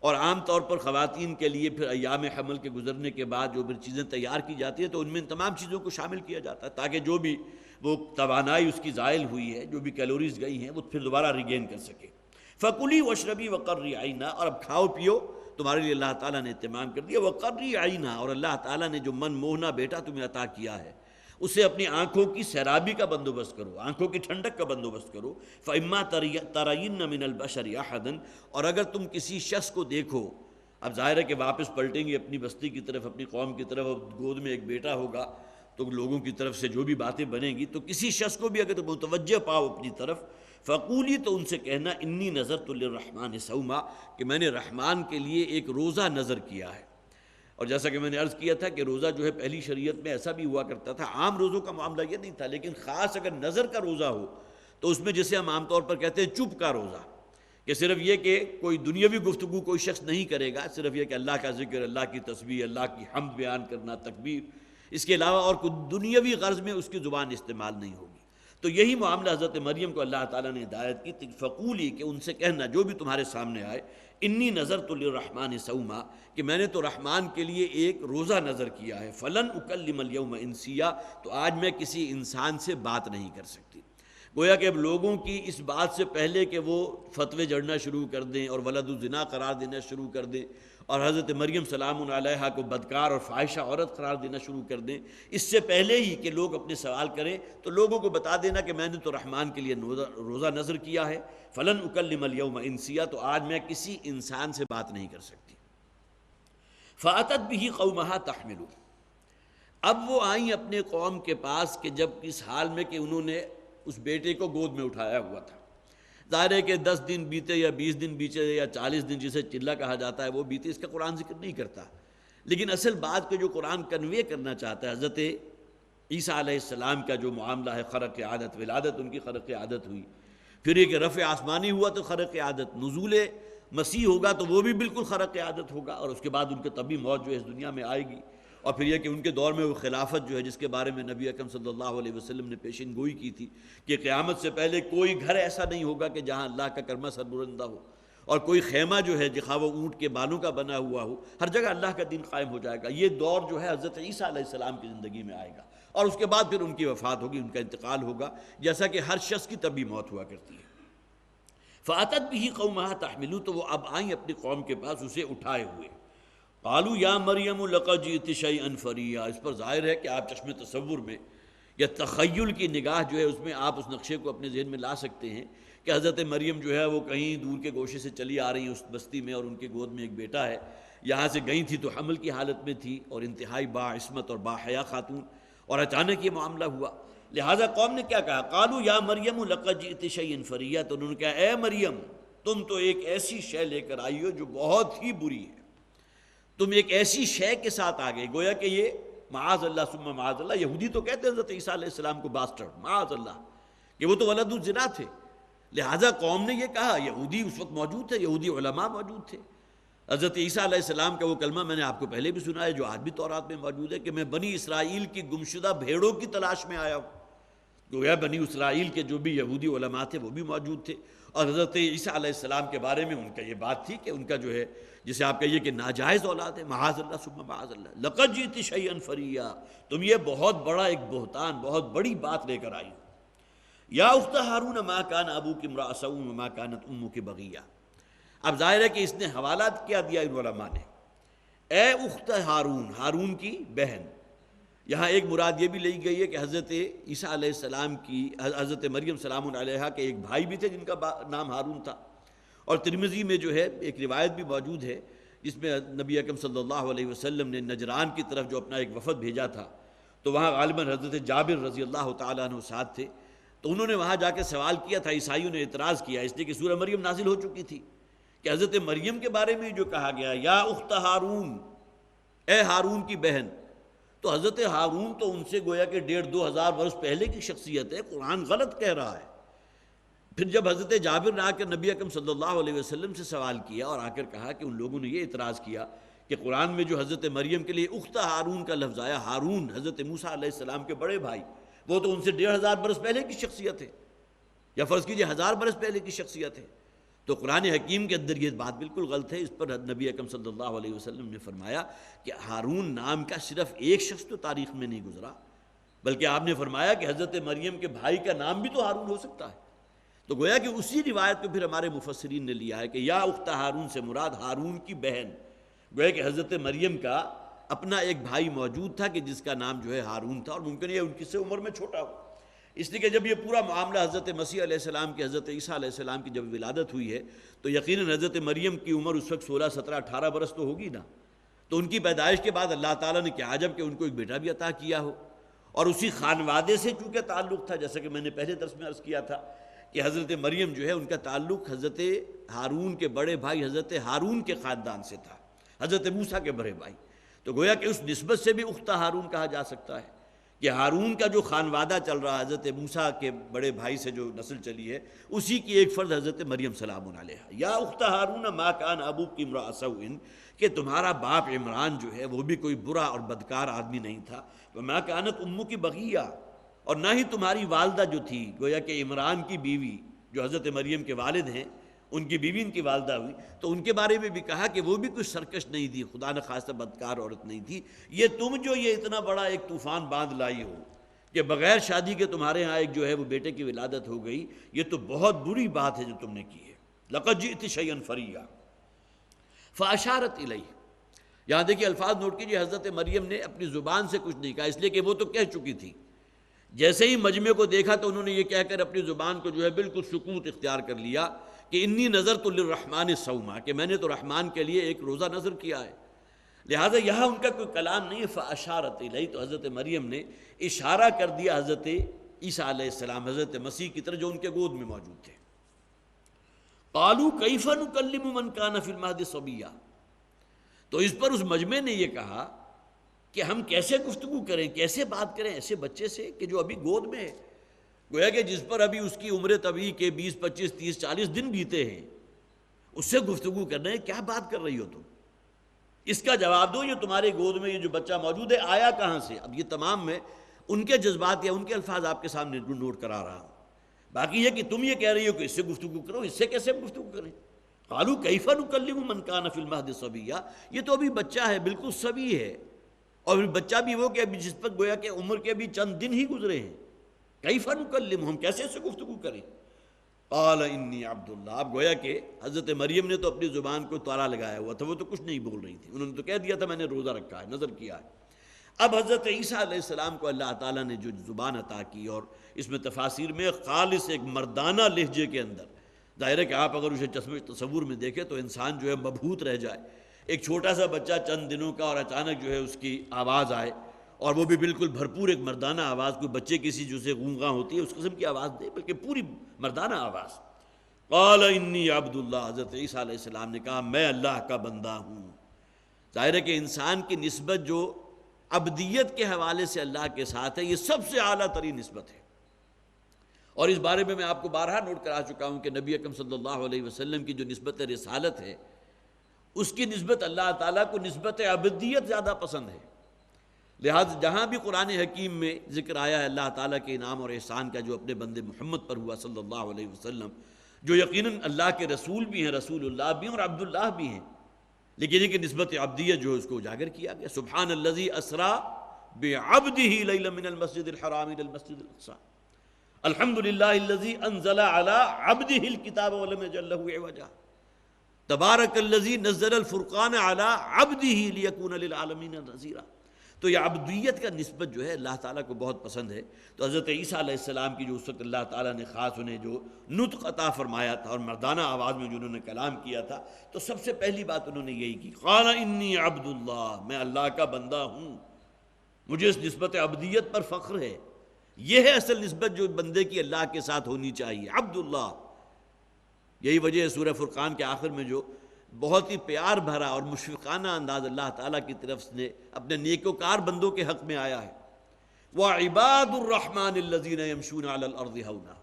اور عام طور پر خواتین کے لیے پھر ایام حمل کے گزرنے کے بعد جو بھی چیزیں تیار کی جاتی ہیں تو ان میں ان تمام چیزوں کو شامل کیا جاتا ہے تاکہ جو بھی وہ توانائی اس کی زائل ہوئی ہے، جو بھی کیلوریز گئی ہیں، وہ پھر دوبارہ ریگین کر سکے۔ فَكُلِي وَاشْرَبِي وَقَرِّي عَيْنًا، اور اب کھاؤ پیو، تمہارے لیے اللہ تعالیٰ نے اہتمام کر دیا۔ وَقَرِّي عَيْنًا، اور اللہ تعالیٰ نے جو من موہنا بیٹا تمہیں عطا کیا ہے اسے اپنی آنکھوں کی سیرابی کا بندوبست کرو، آنکھوں کی ٹھنڈک کا بندوبست کرو۔ فَإِمَّا تَرَيِنَّ مِنَ الْبَشَرِ أَحَدًا، اور اگر تم کسی شخص کو دیکھو، اب ظاہر ہے کہ واپس پلٹیں گے اپنی بستی کی طرف، اپنی قوم کی طرف، گود میں ایک بیٹا ہوگا تو لوگوں کی طرف سے جو بھی باتیں بنیں گی، تو کسی شخص کو بھی اگر تم متوجہ پاؤ اپنی طرف، فقولی، تو ان سے کہنا انی نذرت للرحمن صوما، کہ میں نے رحمان کے لیے ایک روزہ نظر کیا ہے۔ اور جیسا کہ میں نے عرض کیا تھا کہ روزہ جو ہے پہلی شریعت میں ایسا بھی ہوا کرتا تھا، عام روزوں کا معاملہ یہ نہیں تھا، لیکن خاص اگر نظر کا روزہ ہو تو اس میں جسے ہم عام طور پر کہتے ہیں چپ کا روزہ، کہ صرف یہ کہ کوئی دنیاوی گفتگو کوئی شخص نہیں کرے گا، صرف یہ کہ اللہ کا ذکر، اللہ کی تسبیح، اللہ کی حمد بیان کرنا، تکبیر، اس کے علاوہ اور کوئی دنیاوی غرض میں اس کی زبان استعمال نہیں ہوگی۔ تو یہی معاملہ حضرت مریم کو اللہ تعالیٰ نے ہدایت کی، فقولی، کہ ان سے کہنا جو بھی تمہارے سامنے آئے، انی نذرت للرحمن صوما، کہ میں نے تو رحمان کے لیے ایک روزہ نظر کیا ہے، فلن اکلم اليوم انسیا، تو آج میں کسی انسان سے بات نہیں کر سکتی۔ گویا کہ اب لوگوں کی اس بات سے پہلے کہ وہ فتوے جڑنا شروع کر دیں اور ولد الزنا قرار دینا شروع کر دیں اور حضرت مریم سلام علیہا کو بدکار اور فاحشہ عورت قرار دینا شروع کر دیں، اس سے پہلے ہی کہ لوگ اپنے سوال کریں تو لوگوں کو بتا دینا کہ میں نے تو رحمان کے لیے روزہ نظر کیا ہے، فلن اکلم اليوم انسیا، تو آج میں کسی انسان سے بات نہیں کر سکتی۔ فاتت به قومها تحمل، اب وہ آئیں اپنے قوم کے پاس کہ جب اس حال میں کہ انہوں نے اس بیٹے کو گود میں اٹھایا ہوا تھا۔ ظاہر ہے کہ 10 دن بیتے یا 20 دن بیتے یا 40 دن جسے چلہ کہا جاتا ہے وہ بیتے، اس کا قرآن ذکر نہیں کرتا، لیکن اصل بات کو جو قرآن کنوے کرنا چاہتا ہے، حضرت عیسیٰ علیہ السلام کا جو معاملہ ہے، خرق عادت، ولادت ان کی خرق عادت ہوئی، پھر یہ کہ رفع آسمانی ہوا تو خرق عادت، نزول مسیح ہوگا تو وہ بھی بالکل خرق عادت ہوگا، اور اس کے بعد ان کے طبی موت جو ہے اس دنیا میں آئے گی، اور پھر یہ کہ ان کے دور میں وہ خلافت جو ہے جس کے بارے میں نبی اکرم صلی اللہ علیہ وسلم نے پیشین گوئی کی تھی کہ قیامت سے پہلے کوئی گھر ایسا نہیں ہوگا کہ جہاں اللہ کا کلمہ سربلندہ ہو، اور کوئی خیمہ جو ہے جہاں وہ اونٹ کے بالوں کا بنا ہوا ہو، ہر جگہ اللہ کا دین قائم ہو جائے گا۔ یہ دور جو ہے حضرت عیسیٰ علیہ السلام کی زندگی میں آئے گا، اور اس کے بعد پھر ان کی وفات ہوگی، ان کا انتقال ہوگا، جیسا کہ ہر شخص کی طبی موت ہوا کرتی ہے۔ فاتت به قومها تحمل، تو وہ اب آئیں اپنی قوم کے پاس اسے اٹھائے ہوئے۔ قالوا یا مریم لقد جئت شیئا فریا، اس پر ظاہر ہے کہ آپ چشم تصور میں یا تخیل کی نگاہ جو ہے اس میں آپ اس نقشے کو اپنے ذہن میں لا سکتے ہیں کہ حضرت مریم جو ہے وہ کہیں دور کے گوشے سے چلی آ رہی ہیں اس بستی میں، اور ان کے گود میں ایک بیٹا ہے، یہاں سے گئی تھی تو حمل کی حالت میں تھی اور انتہائی باعصمت اور باحیا خاتون، اور اچانک یہ معاملہ ہوا۔ لہٰذا قوم نے کیا کہا، قالوا یا مریم لقد جئت شیئا فریا، تو انہوں نے کہا اے مریم تم تو ایک ایسی شے لے کر آئی ہو جو بہت ہی بری ہے، تم ایک ایسی شے کے ساتھ آ گئے۔ گویا کہ یہ معاذ اللہ ثم معاذ اللہ، یہودی تو کہتے ہیں حضرت عیسیٰ علیہ السلام کو باسٹرڈ، معاذ اللہ، کہ وہ تو ولد الزنا تھے، لہٰذا قوم نے یہ کہا۔ یہودی اس وقت موجود تھے، یہودی علماء موجود تھے۔ حضرت عیسیٰ علیہ السلام کا وہ کلمہ میں نے آپ کو پہلے بھی سنا ہے جو آج بھی تورات میں موجود ہے کہ میں بنی اسرائیل کی گمشدہ بھیڑوں کی تلاش میں آیا ہوں۔ گویا بنی اسرائیل کے جو بھی یہودی علماء تھے وہ بھی موجود تھے، اور حضرت عیسیٰ علیہ السلام کے بارے میں ان کا یہ بات تھی کہ ان کا جو ہے جسے آپ کہیے کہ ناجائز اولاد ہے، معاذ اللہ ثم معاذ اللہ، لقد جئت شیئا فریا، تم یہ بہت بڑا ایک بہتان، بہت بڑی بات لے کر آئی ہو۔ یا اخت ہارون ما کان ابوک امرأ سوء وما کانت امک بغیہ، اب ظاہر ہے کہ اس نے حوالہ کیا دیا ان علماء نے، اے اخت ہارون، ہارون کی بہن۔ یہاں ایک مراد یہ بھی لی گئی ہے کہ حضرت عیسیٰ علیہ السلام کی، حضرت مریم سلام علیہا کے ایک بھائی بھی تھے جن کا نام ہارون تھا، اور ترمذی میں جو ہے ایک روایت بھی موجود ہے جس میں نبی اکرم صلی اللہ علیہ وسلم نے نجران کی طرف جو اپنا ایک وفد بھیجا تھا، تو وہاں غالباً حضرت جابر رضی اللہ تعالیٰ عنہ ساتھ تھے، تو انہوں نے وہاں جا کے سوال کیا تھا، عیسائیوں نے اعتراض کیا اس لیے کہ سورہ مریم نازل ہو چکی تھی کہ حضرت مریم کے بارے میں جو کہا گیا یا اخت ہارون، اے ہارون کی بہن، تو حضرت ہارون تو ان سے گویا کہ 1500-2000 برس پہلے کی شخصیت ہے، قرآن غلط کہہ رہا ہے۔ پھر جب حضرت جابر نے آ کر نبی اکرم صلی اللہ علیہ وسلم سے سوال کیا اور آ کر کہا کہ ان لوگوں نے یہ اعتراض کیا کہ قرآن میں جو حضرت مریم کے لیے اخت ہارون کا لفظ آیا، ہارون حضرت موسیٰ علیہ السلام کے بڑے بھائی، وہ تو ان سے 1500 برس پہلے کی شخصیت ہے، یا فرض کیجئے 1000 برس پہلے کی شخصیت ہے، تو قرآن حکیم کے اندر یہ بات بالکل غلط ہے۔ اس پر نبی اکرم صلی اللہ علیہ وسلم نے فرمایا کہ ہارون نام کا صرف ایک شخص تو تاریخ میں نہیں گزرا، بلکہ آپ نے فرمایا کہ حضرت مریم کے بھائی کا نام بھی تو ہارون ہو سکتا ہے۔ تو گویا کہ اسی روایت کو پھر ہمارے مفسرین نے لیا ہے کہ یا اخت ہارون سے مراد ہارون کی بہن، گویا کہ حضرت مریم کا اپنا ایک بھائی موجود تھا کہ جس کا نام جو ہے ہارون تھا، اور ممکن ہے ان کی سے عمر میں چھوٹا ہو، اس لیے کہ جب یہ پورا معاملہ حضرت مسیح علیہ السلام کی، حضرت عیسیٰ علیہ السلام کی جب ولادت ہوئی ہے تو یقیناً حضرت مریم کی عمر اس وقت 16, 17, 18 برس تو ہوگی نا، تو ان کی پیدائش کے بعد اللہ تعالیٰ نے کیا عجب کہ ان کو ایک بیٹا بھی عطا کیا ہو، اور اسی خانوادے سے چونکہ تعلق تھا، جیسا کہ میں نے پہلے درس میں عرض کیا تھا کہ حضرت مریم جو ہے ان کا تعلق حضرت ہارون کے بڑے بھائی حضرت ہارون کے خاندان سے تھا، حضرت موسیٰ کے بڑے بھائی، تو گویا کہ اس نسبت سے بھی اخت ہارون کہا جا سکتا ہے کہ ہارون کا جو خانوادہ چل رہا ہے حضرت موسیٰ کے بڑے بھائی سے جو نسل چلی ہے، اسی کی ایک فرد حضرت مریم سلام علیہا۔ یا اخت ہارون ما کان ابوک امرأ سوء، کہ تمہارا باپ عمران جو ہے وہ بھی کوئی برا اور بدکار آدمی نہیں تھا، وما کانت امک بغیہ، اور نہ ہی تمہاری والدہ جو تھی، گویا کہ عمران کی بیوی جو حضرت مریم کے والد ہیں، ان کی بیوی ان کی والدہ ہوئی، تو ان کے بارے میں بھی کہا کہ وہ بھی کچھ سرکش نہیں تھی، خدا نخواستہ بدکار عورت نہیں تھی۔ یہ تم جو یہ اتنا بڑا ایک طوفان باندھ لائی ہو کہ بغیر شادی کے تمہارے ہاں ایک جو ہے وہ بیٹے کی ولادت ہو گئی، یہ تو بہت بری بات ہے جو تم نے کی ہے۔ لقد جئت شیئا فریا فاشارت الیہ، یہاں دیکھیے الفاظ نوٹ کیجیے، حضرت مریم نے اپنی زبان سے کچھ نہیں کہا، اس لیے کہ وہ تو کہہ چکی تھی، جیسے ہی مجمع کو دیکھا تو انہوں نے یہ کہہ کر اپنی زبان کو جو ہے بالکل سکوت اختیار کر لیا کہ انی نذرت للرحمن صوما، کہ میں نے تو رحمان کے لیے ایک روزہ نظر کیا ہے، لہٰذا یہاں ان کا کوئی کلام نہیں ہے۔ فاشارت الیہ، تو حضرت مریم نے اشارہ کر دیا حضرت عیسیٰ علیہ السلام، حضرت مسیح کی طرف جو ان کے گود میں موجود تھے۔ قالوا کیف نکلم من کان فی المہد صبیا، تو اس پر اس مجمع نے یہ کہا کہ ہم کیسے گفتگو کریں، کیسے بات کریں ایسے بچے سے کہ جو ابھی گود میں ہے، گویا کہ جس پر ابھی اس کی عمر طبیعی کے 20, 25, 30, 40 دن بیتے ہیں، اس سے گفتگو کرنا ہے، کیا بات کر رہی ہو تم؟ اس کا جواب دو، یہ تمہارے گود میں یہ جو بچہ موجود ہے آیا کہاں سے؟ اب یہ تمام میں ان کے جذبات یا ان کے الفاظ آپ کے سامنے نوٹ کرا رہا ہوں، باقی یہ کہ تم یہ کہہ رہی ہو کہ اس سے گفتگو کرو، اس سے کیسے گفتگو کریں؟ قالوا کیف نکلم من کان فی المہد صبیا، یہ تو ابھی بچہ ہے، بالکل صبی ہے، اور بچہ بھی وہ کہ ابھی جس پر گویا کہ عمر کے بھی چند دن ہی گزرے ہیں، کیف نکلم، ہم کیسے سے گفتگو کریں؟ قال انی عبد اللہ، اب گویا کہ حضرت مریم نے تو اپنی زبان کو تالا لگایا ہوا تھا، وہ تو کچھ نہیں بول رہی تھی، انہوں نے تو کہہ دیا تھا میں نے روزہ رکھا ہے، نظر کیا ہے۔ اب حضرت عیسیٰ علیہ السلام کو اللہ تعالیٰ نے جو زبان عطا کی، اور اس میں تفاسیر میں خالص ایک مردانہ لہجے کے اندر، ظاہر ہے کہ آپ اگر اسے تصور میں دیکھیں تو انسان جو ہے مبہوت رہ جائے، ایک چھوٹا سا بچہ چند دنوں کا اور اچانک جو ہے اس کی آواز آئے، اور وہ بھی بالکل بھرپور ایک مردانہ آواز، کوئی بچے کسی جو سے گونگا ہوتی ہے اس قسم کی آواز دے، بلکہ پوری مردانہ آواز۔ قال انی عبد اللہ، حضرت عیسیٰ علیہ السلام نے کہا میں اللہ کا بندہ ہوں۔ ظاہر ہے کہ انسان کی نسبت جو عبدیت کے حوالے سے اللہ کے ساتھ ہے، یہ سب سے اعلیٰ ترین نسبت ہے، اور اس بارے میں آپ کو بارہا نوٹ کرا چکا ہوں کہ نبی اکرم صلی اللہ علیہ وسلم کی جو نسبت رسالت ہے، اس کی نسبت اللہ تعالیٰ کو نسبت عبدیت زیادہ پسند ہے، لہذا جہاں بھی قرآن حکیم میں ذکر آیا ہے اللہ تعالیٰ کے انعام اور احسان کا جو اپنے بندے محمد پر ہوا صلی اللہ علیہ وسلم، جو یقیناً اللہ کے رسول بھی ہیں، رسول اللہ بھی ہیں اور عبداللہ بھی ہیں، لیکن یہ کہ نسبت عبدیت جو ہے اس کو اجاگر کیا گیا۔ سبحان الذی اسریٰ بعبدہ لیلا من المسجد الحرام الی المسجد الاقصی، الحمدللہ الذی انزل علی عبدہ الکتاب ولم یجعل لہ عوجا، تبارک الذی نزل الفرقان علی عبدہ لیکون للعالمین نذیرا۔ تو یہ عبدیت کا نسبت جو ہے اللہ تعالیٰ کو بہت پسند ہے۔ تو حضرت عیسیٰ علیہ السلام کی جو اس وقت اللہ تعالیٰ نے خاص انہیں جو نطق عطا فرمایا تھا اور مردانہ آواز میں جو انہوں نے کلام کیا تھا، تو سب سے پہلی بات انہوں نے یہی کی، قال انی عبد اللہ، میں اللہ کا بندہ ہوں، مجھے اس نسبت عبدیت پر فخر ہے۔ یہ ہے اصل نسبت جو بندے کی اللہ کے ساتھ ہونی چاہیے، عبداللہ۔ یہی وجہ ہے سورہ فرقان کے آخر میں جو بہت ہی پیار بھرا اور مشفقانہ انداز اللہ تعالیٰ کی طرف سے اپنے نیکوکار بندوں کے حق میں آیا ہے، وَعِبَادُ الرَّحْمَنِ الَّذِينَ يَمْشُونَ عَلَى الْأَرْضِ هَوْنًا۔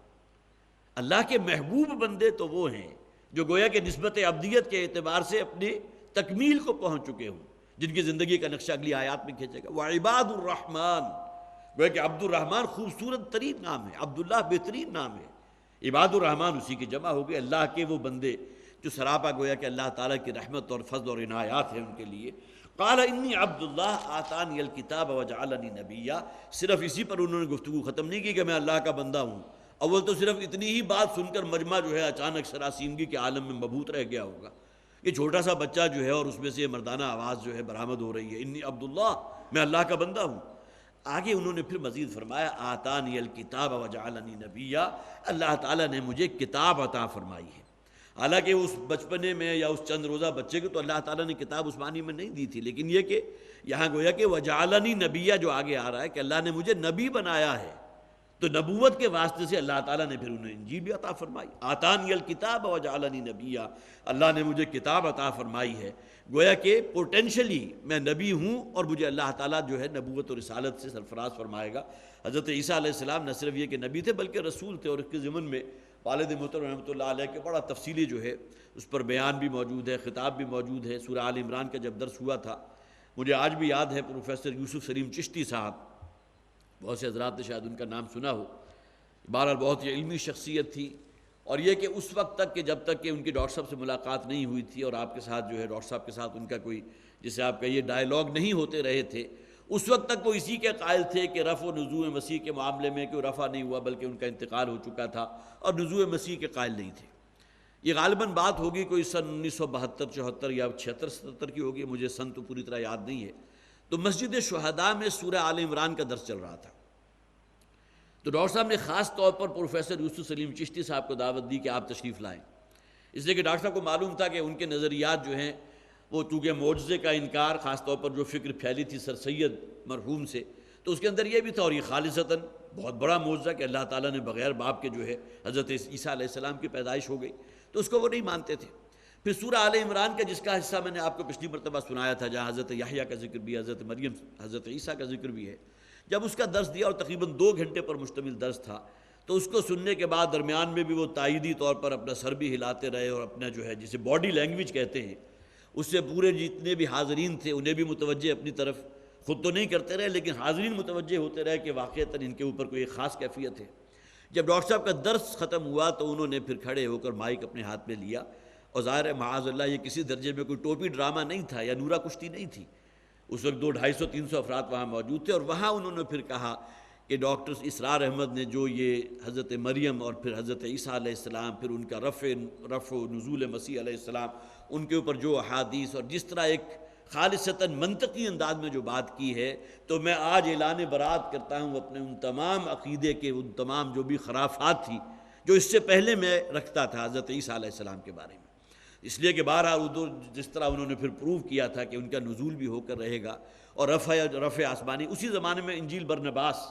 اللہ کے محبوب بندے تو وہ ہیں جو گویا کہ نسبت عبدیت کے اعتبار سے اپنی تکمیل کو پہنچ چکے ہوں، جن کی زندگی کا نقشہ اگلی آیات میں کھینچے گا۔ وَعِبَادُ الرَّحْمَنِ، گویا کہ عبد الرحمن خوبصورت ترین نام ہے، عبداللہ بہترین نام ہے، عباد الرحمن اسی کی جمع ہو گئی، اللہ کے وہ بندے جو سراپا گویا کہ اللہ تعالیٰ کی رحمت اور فضل اور عنایات ہیں ان کے لیے۔ قال انی عبد اللہ آتانی الکتاب وجعلنی نبیا، صرف اسی پر انہوں نے گفتگو ختم نہیں کی کہ میں اللہ کا بندہ ہوں۔ اول تو صرف اتنی ہی بات سن کر مجمع جو ہے اچانک سراسیمگی کے عالم میں مبہوت رہ گیا ہوگا، یہ چھوٹا سا بچہ جو ہے اور اس میں سے مردانہ آواز جو ہے برآمد ہو رہی ہے، انی عبداللہ، میں اللہ کا بندہ ہوں۔ آگے انہوں نے پھر مزید فرمایا، آتانی الکتاب وجعلنی نبیا، اللہ تعالیٰ نے مجھے کتاب عطا فرمائی ہے۔ حالانکہ اس بچپنے میں یا اس چند روزہ بچے کو تو اللہ تعالیٰ نے کتاب اس معنی میں نہیں دی تھی، لیکن یہ کہ یہاں گویا کہ وجعلنی نبیہ جو آگے آ رہا ہے کہ اللہ نے مجھے نبی بنایا ہے، تو نبوت کے واسطے سے اللہ تعالیٰ نے پھر انہیں انجیل بھی عطا فرمائی۔ آتانی الکتاب وجعلنی نبیہ، اللہ نے مجھے کتاب عطا فرمائی ہے، گویا کہ پوٹینشلی میں نبی ہوں اور مجھے اللہ تعالیٰ جو ہے نبوت اور رسالت سے سرفراز فرمائے گا۔ حضرت عیسیٰ علیہ السلام نہ صرف یہ کہ نبی تھے بلکہ رسول تھے، اور اس کے ضمن میں والد محترم رحمۃ اللہ علیہ کے بڑا تفصیلی جو ہے اس پر بیان بھی موجود ہے، خطاب بھی موجود ہے۔ سورہ آل عمران کا جب درس ہوا تھا، مجھے آج بھی یاد ہے پروفیسر یوسف سلیم چشتی صاحب، بہت سے حضرات نے شاید ان کا نام سنا ہو، بہرحال بہت ہی علمی شخصیت تھی، اور یہ کہ اس وقت تک کہ جب تک کہ ان کی ڈاکٹر صاحب سے ملاقات نہیں ہوئی تھی اور آپ کے ساتھ جو ہے ڈاکٹر صاحب کے ساتھ ان کا کوئی جسے آپ کہیے ڈائیلاگ نہیں ہوتے رہے تھے، اس وقت تک وہ اسی کے قائل تھے کہ رفع و نزول مسیح کے معاملے میں کوئی رفع نہیں ہوا بلکہ ان کا انتقال ہو چکا تھا، اور نزول مسیح کے قائل نہیں تھے۔ یہ غالباً بات ہوگی کوئی سن 1972 74 یا 76 77 کی ہوگی، مجھے سن تو پوری طرح یاد نہیں ہے۔ تو مسجد شہداء میں سورہ آل عمران کا درس چل رہا تھا، تو ڈاکٹر صاحب نے خاص طور پر پروفیسر یوسف سلیم چشتی صاحب کو دعوت دی کہ آپ تشریف لائیں، اس لیے کہ ڈاکٹر صاحب کو معلوم تھا کہ ان کے نظریات جو ہیں وہ چونکہ معجزے کا انکار، خاص طور پر جو فکر پھیلی تھی سر سید مرحوم سے، تو اس کے اندر یہ بھی تھا، اور یہ خالصتاً بہت بڑا معجزہ کہ اللہ تعالیٰ نے بغیر باپ کے جو ہے حضرت عیسیٰ علیہ السلام کی پیدائش ہو گئی، تو اس کو وہ نہیں مانتے تھے۔ پھر سورہ آل عمران کا جس کا حصہ میں نے آپ کو پچھلی مرتبہ سنایا تھا، جہاں حضرت یحییٰ کا ذکر بھی ہے، حضرت مریم حضرت عیسیٰ کا ذکر بھی ہے، جب اس کا درس دیا اور تقریباً 2 گھنٹے پر مشتمل درس تھا، تو اس کو سننے کے بعد درمیان میں بھی وہ تائیدی طور پر اپنا سر بھی ہلاتے رہے اور اپنا جو ہے جسے باڈی لینگویج کہتے ہیں، اس سے پورے جتنے بھی حاضرین تھے انہیں بھی متوجہ اپنی طرف، خود تو نہیں کرتے رہے لیکن حاضرین متوجہ ہوتے رہے کہ واقعتاً ان کے اوپر کوئی ایک خاص کیفیت ہے۔ جب ڈاکٹر صاحب کا درس ختم ہوا تو انہوں نے پھر کھڑے ہو کر مائک اپنے ہاتھ میں لیا، اور ظاہر ہے معاذ اللہ یہ کسی درجے میں کوئی ٹوپی ڈرامہ نہیں تھا یا نورہ کشتی نہیں تھی، اس وقت 200 250 300 افراد وہاں موجود تھے، اور وہاں انہوں نے پھر کہا کہ ڈاکٹر اسرار احمد نے جو یہ حضرت مریم اور پھر حضرت عیسیٰ علیہ السلام، پھر ان کا رفع و نزول مسیح علیہ السلام، ان کے اوپر جو احادیث اور جس طرح ایک خالصتاً منطقی انداز میں جو بات کی ہے، تو میں آج اعلان برات کرتا ہوں اپنے ان تمام عقیدے کے، ان تمام جو بھی خرافات تھی جو اس سے پہلے میں رکھتا تھا حضرت عیسیٰ علیہ السلام کے بارے میں، اس لیے کہ بہرحال جس طرح انہوں نے پھر پروو کیا تھا کہ ان کا نزول بھی ہو کر رہے گا، اور رفع آسمانی، اسی زمانے میں انجیل برنباس،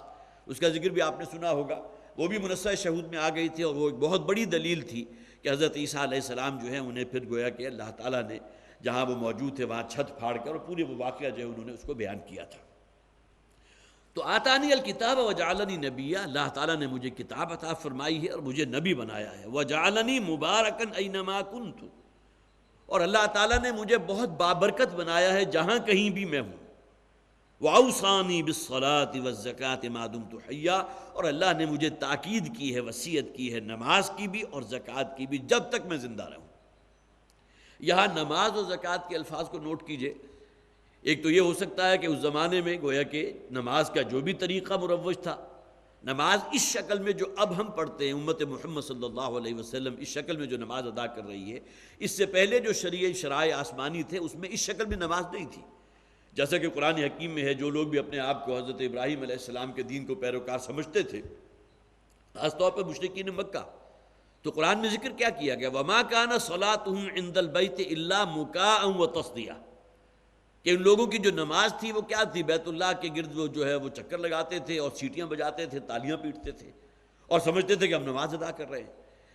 اس کا ذکر بھی آپ نے سنا ہوگا، وہ بھی منصہ شہود میں آ گئی تھی، اور وہ ایک بہت بڑی دلیل تھی کہ حضرت عیسیٰ علیہ السلام جو ہیں انہیں پھر گویا کہ اللہ تعالیٰ نے جہاں وہ موجود تھے وہاں چھت پھاڑ کر اور پورے وہ واقعہ جو ہے انہوں نے اس کو بیان کیا تھا۔ تو آتانی الکتاب وجعلنی نبیہ، اللہ تعالیٰ نے مجھے کتاب عطا فرمائی ہے اور مجھے نبی بنایا ہے، وجعلنی مبارکا اینما کنت، اور اللہ تعالیٰ نے مجھے بہت بابرکت بنایا ہے جہاں کہیں بھی میں ہوں، وَأَوْصَانِي بِالصَّلَاةِ وَالزَّكَاةِ مَا دُمْتُ حَيًّا، اور اللہ نے مجھے تاکید کی ہے، وصیت کی ہے نماز کی بھی اور زکوٰۃ کی بھی جب تک میں زندہ رہوں۔ یہاں نماز اور زکوٰۃ کے الفاظ کو نوٹ کیجئے، ایک تو یہ ہو سکتا ہے کہ اس زمانے میں گویا کہ نماز کا جو بھی طریقہ مروج تھا، نماز اس شکل میں جو اب ہم پڑھتے ہیں، امت محمد صلی اللہ علیہ وسلم اس شکل میں جو نماز ادا کر رہی ہے، اس سے پہلے جو شرائع آسمانی تھے اس میں اس شکل میں نماز نہیں تھی۔ جیسا کہ قرآن حکیم میں ہے، جو لوگ بھی اپنے آپ کو حضرت ابراہیم علیہ السلام کے دین کو پیروکار سمجھتے تھے، خاص طور پر مشرکین مکہ، تو قرآن میں ذکر کیا کیا گیا، وَمَا كَانَ صَلَاتُهُمْ عِنْدَ الْبَيْتِ إِلَّا مُكَاءً وَتَصْدِيَةً، کہ ان لوگوں کی جو نماز تھی وہ کیا تھی؟ بیت اللہ کے گرد وہ جو ہے وہ چکر لگاتے تھے اور سیٹیاں بجاتے تھے، تالیاں پیٹتے تھے اور سمجھتے تھے کہ ہم نماز ادا کر رہے ہیں۔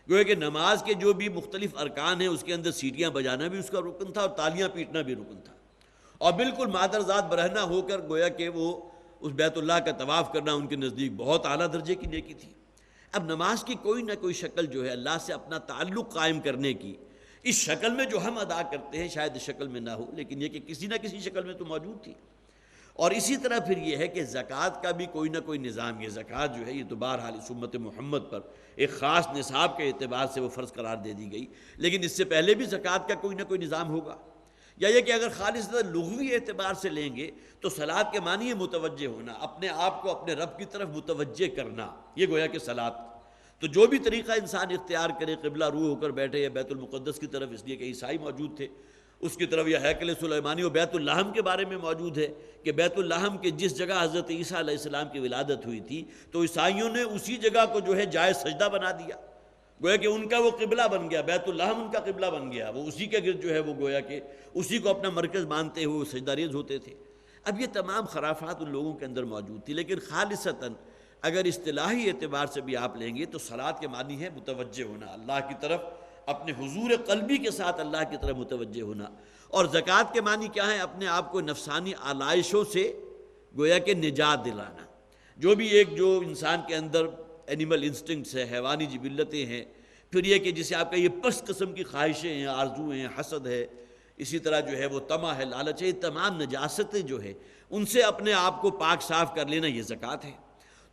گویا کہ نماز کے جو بھی مختلف ارکان ہیں اس کے اندر سیٹیاں بجانا بھی اس کا رکن تھا اور تالیاں پیٹنا بھی رکن تھا، اور بالکل مادرزاد برہنہ ہو کر گویا کہ وہ اس بیت اللہ کا طواف کرنا ان کے نزدیک بہت اعلیٰ درجے کی نیکی تھی۔ اب نماز کی کوئی نہ کوئی شکل جو ہے اللہ سے اپنا تعلق قائم کرنے کی، اس شکل میں جو ہم ادا کرتے ہیں شاید اس شکل میں نہ ہو، لیکن یہ کہ کسی نہ کسی شکل میں تو موجود تھی۔ اور اسی طرح پھر یہ ہے کہ زکوٰۃ کا بھی کوئی نہ کوئی نظام، یہ زکوٰۃ جو ہے یہ تو بہرحال اس امت محمد پر ایک خاص نصاب کے اعتبار سے وہ فرض قرار دے دی گئی، لیکن اس سے پہلے بھی زکوٰۃ کا کوئی نہ کوئی نظام ہوگا۔ یا یہ کہ اگر خالص لغوی اعتبار سے لیں گے تو صلاۃ کے معنی ہے متوجہ ہونا، اپنے آپ کو اپنے رب کی طرف متوجہ کرنا، یہ گویا کہ صلاۃ۔ تو جو بھی طریقہ انسان اختیار کرے، قبلہ روح ہو کر بیٹھے یا بیت المقدس کی طرف، اس لیے کہ عیسائی موجود تھے اس کی طرف، یا ہیکل سلیمانی، اور بیت اللحم کے بارے میں موجود ہے کہ بیت اللحم کے جس جگہ حضرت عیسیٰ علیہ السلام کی ولادت ہوئی تھی تو عیسائیوں نے اسی جگہ کو جو ہے جائز سجدہ بنا دیا، گویا کہ ان کا وہ قبلہ بن گیا، بیت اللحم ان کا قبلہ بن گیا، وہ اسی کے گرد جو ہے وہ گویا کہ اسی کو اپنا مرکز مانتے ہوئے سجدہ ریز ہوتے تھے۔ اب یہ تمام خرافات ان لوگوں کے اندر موجود تھی، لیکن خالصتاً اگر اصطلاحی اعتبار سے بھی آپ لیں گے تو صلاۃ کے معنی ہے متوجہ ہونا اللہ کی طرف، اپنے حضور قلبی کے ساتھ اللہ کی طرف متوجہ ہونا۔ اور زکوٰۃ کے معنی کیا ہے؟ اپنے آپ کو نفسانی آلائشوں سے گویا کہ نجات دلانا۔ جو بھی ایک جو انسان کے اندر اینیمل انسٹنکٹس ہے، حیوانی جبلتیں ہیں، پھر یہ کہ جسے آپ کا یہ پست قسم کی خواہشیں ہیں، آرزویں ہیں، حسد ہے، اسی طرح جو ہے وہ طمع ہے، لالچ ہے، یہ تمام نجاستیں جو ہے ان سے اپنے آپ کو پاک صاف کر لینا، یہ زکوٰۃ ہے۔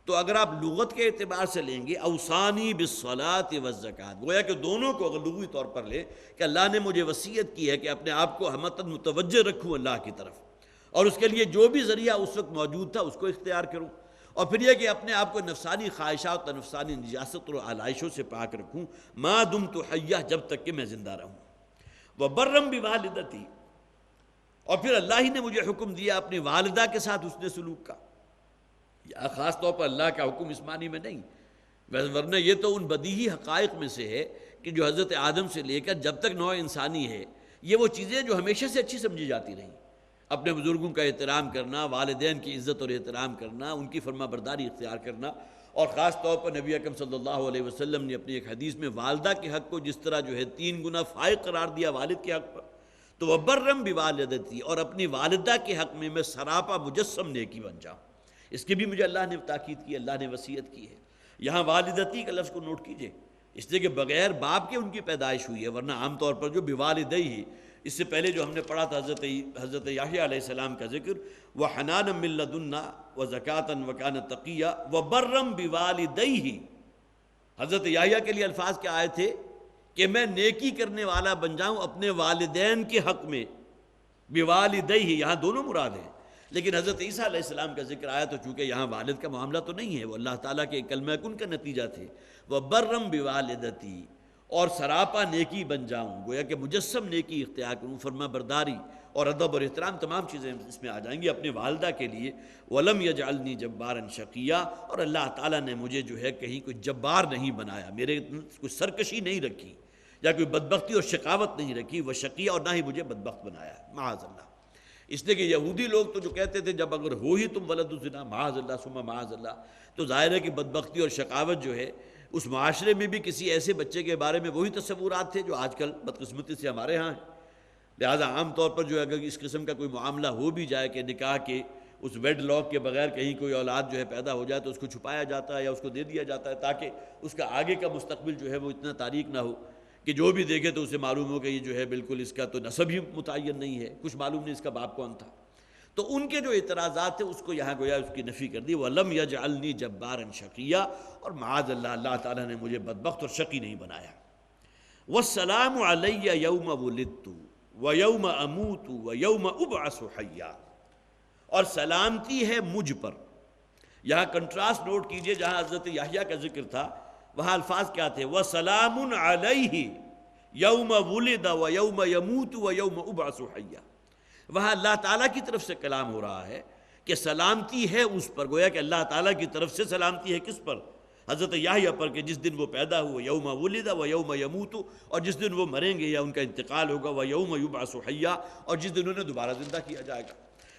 تو اگر آپ لغت کے اعتبار سے لیں گے، اوصانی بالصلاۃ والزکوٰۃ، گویا کہ دونوں کو اگر لغوی طور پر لیں کہ اللہ نے مجھے وصیت کی ہے کہ اپنے آپ کو ہمتاً متوجہ رکھوں اللہ کی طرف، اور اس کے لیے جو بھی ذریعہ اس وقت موجود تھا اس کو اختیار کروں، اور پھر یہ کہ اپنے آپ کو نفسانی خواہشات اور نفسانی نجاست اور آلائشوں سے پاک رکھوں ما دمت حیہ، جب تک کہ میں زندہ رہوں۔ وبرم بوالدتی، اور پھر اللہ ہی نے مجھے حکم دیا اپنی والدہ کے ساتھ حسن سلوک کا، یا خاص طور پر اللہ کا حکم اس معنی میں نہیں، ورنہ یہ تو ان بدیہی حقائق میں سے ہے کہ جو حضرت آدم سے لے کر جب تک نوع انسانی ہے یہ وہ چیزیں جو ہمیشہ سے اچھی سمجھی جاتی رہیں، اپنے بزرگوں کا احترام کرنا، والدین کی عزت اور احترام کرنا، ان کی فرما برداری اختیار کرنا، اور خاص طور پر نبی اکرم صلی اللہ علیہ وسلم نے اپنی ایک حدیث میں والدہ کے حق کو جس طرح جو ہے 3 گنا فائق قرار دیا والد کے حق پر، تو وبرم بوالدتی، اور اپنی والدہ کے حق میں سراپا مجسم نیکی بن جاؤں، اس کی بھی مجھے اللہ نے تاکید کی، اللہ نے وصیت کی ہے۔ یہاں والدتی کا لفظ کو نوٹ کیجئے، اس لیے کہ بغیر باپ کے ان کی پیدائش ہوئی ہے، ورنہ عام طور پر جو بوالدیہ، اس سے پہلے جو ہم نے پڑھا تھا حضرت یحییٰ علیہ السلام کا ذکر، وحنانا من لدنا وزکاۃ وکان تقیہ وبرم بوالدیہ، حضرت یحییٰ کے لیے الفاظ کیا آئے تھے کہ میں نیکی کرنے والا بن جاؤں اپنے والدین کے حق میں، بوالدیہ یہاں دونوں مراد ہیں، لیکن حضرت عیسیٰ علیہ السلام کا ذکر آیا تو چونکہ یہاں والد کا معاملہ تو نہیں ہے، وہ اللہ تعالیٰ کے کلمہ کن کا نتیجہ تھے، وبرم بوالدتی، اور سراپا نیکی بن جاؤں، گویا کہ مجسم نیکی اختیار کروں، فرما برداری اور ادب اور احترام تمام چیزیں اس میں آ جائیں گی اپنے والدہ کے لیے۔ وَلَمْ يَجْعَلْنِي جَبَّارًا شَقِيًّا، اور اللہ تعالیٰ نے مجھے جو ہے کہیں کوئی جبار نہیں بنایا، میرے کوئی سرکشی نہیں رکھی یا کوئی بدبختی اور شقاوت نہیں رکھی، وہ شقیہ، اور نہ ہی مجھے بدبخت بنایا، معاذ اللہ۔ اس لیے کہ یہودی لوگ تو جو کہتے تھے جب اگر ہو ہی تم ولد الزنا معاذ اللہ ثم معاذ اللہ، تو ظاہر ہے کہ بدبختی اور شقاوت جو ہے اس معاشرے میں بھی کسی ایسے بچے کے بارے میں وہی تصورات تھے جو آج کل بدقسمتی سے ہمارے ہاں ہیں۔ لہٰذا عام طور پر جو اگر اس قسم کا کوئی معاملہ ہو بھی جائے کہ نکاح کے اس ویڈ لاک کے بغیر کہیں کوئی اولاد جو ہے پیدا ہو جائے تو اس کو چھپایا جاتا ہے یا اس کو دے دیا جاتا ہے تاکہ اس کا آگے کا مستقبل جو ہے وہ اتنا تاریک نہ ہو کہ جو بھی دیکھے تو اسے معلوم ہو کہ یہ جو ہے بالکل اس کا تو نسب ہی متعین نہیں ہے، کچھ معلوم نہیں اس کا باپ کون تھا۔ تو ان کے جو اعتراضات تھے اس کو یہاں گویا اس کی نفی کر دی، وَلَمْ يَجْعَلْنِي جَبَّارًا شَقِيًّا، اور معاذ اللہ، اللہ تعالیٰ نے مجھے بدبخت اور شقی نہیں بنایا۔ وَالسَّلَامُ عَلَيَّ يَوْمَ وُلِدتُّ وَيَوْمَ أَمُوتُ وَيَوْمَ أُبْعَثُ حَيًّا، اور سلامتی ہے مجھ پر۔ یہاں کنٹراسٹ نوٹ کیجئے، جہاں حضرت یحییٰ کا ذکر تھا وہاں الفاظ کیا تھے؟ وَسَلَامٌ عَلَيْهِ يَوْمَ وُلِدَ وَيَوْمَ يَمُوتُ وَيَوْمَ أُبْعَثُ حَيًّا، وہاں اللہ تعالیٰ کی طرف سے کلام ہو رہا ہے کہ سلامتی ہے اس پر، گویا کہ اللہ تعالیٰ کی طرف سے سلامتی ہے کس پر؟ حضرت یحییٰ پر، کہ جس دن وہ پیدا ہوئے، یوم ولد و یوم یموت، اور جس دن وہ مریں گے یا ان کا انتقال ہوگا، و یوم یبعث حیا، اور جس دن انہیں دوبارہ زندہ کیا جائے گا۔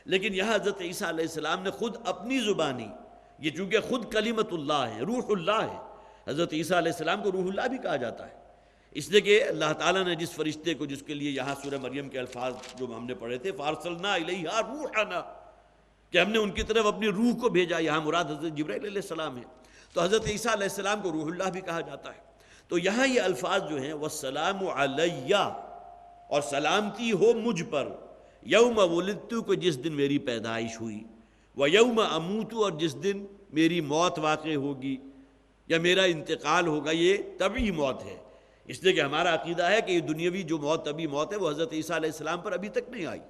لیکن یہاں حضرت عیسیٰ علیہ السلام نے خود اپنی زبانی، یہ چونکہ خود کلمت اللہ ہے، روح اللہ ہے، حضرت عیسیٰ علیہ السلام کو روح اللہ بھی کہا جاتا ہے، اس لیے کہ اللہ تعالیٰ نے جس فرشتے کو، جس کے لیے یہاں سورہ مریم کے الفاظ جو ہم نے پڑھے تھے، فارسلنا الیہا روحنا، کہ ہم نے ان کی طرف اپنی روح کو بھیجا، یہاں مراد حضرت جبرائیل علیہ السلام ہے، تو حضرت عیسیٰ علیہ السلام کو روح اللہ بھی کہا جاتا ہے۔ تو یہاں یہ الفاظ جو ہیں والسلام علیہ، اور سلامتی ہو مجھ پر، یوم ولدت کو جس دن میری پیدائش ہوئی، و یوم اموت اور جس دن میری موت واقع ہوگی یا میرا انتقال ہوگا، یہ طبعی موت ہے، اس لیے کہ ہمارا عقیدہ ہے کہ یہ دنیاوی جو موت، طبعی موت ہے، وہ حضرت عیسیٰ علیہ السلام پر ابھی تک نہیں آئی۔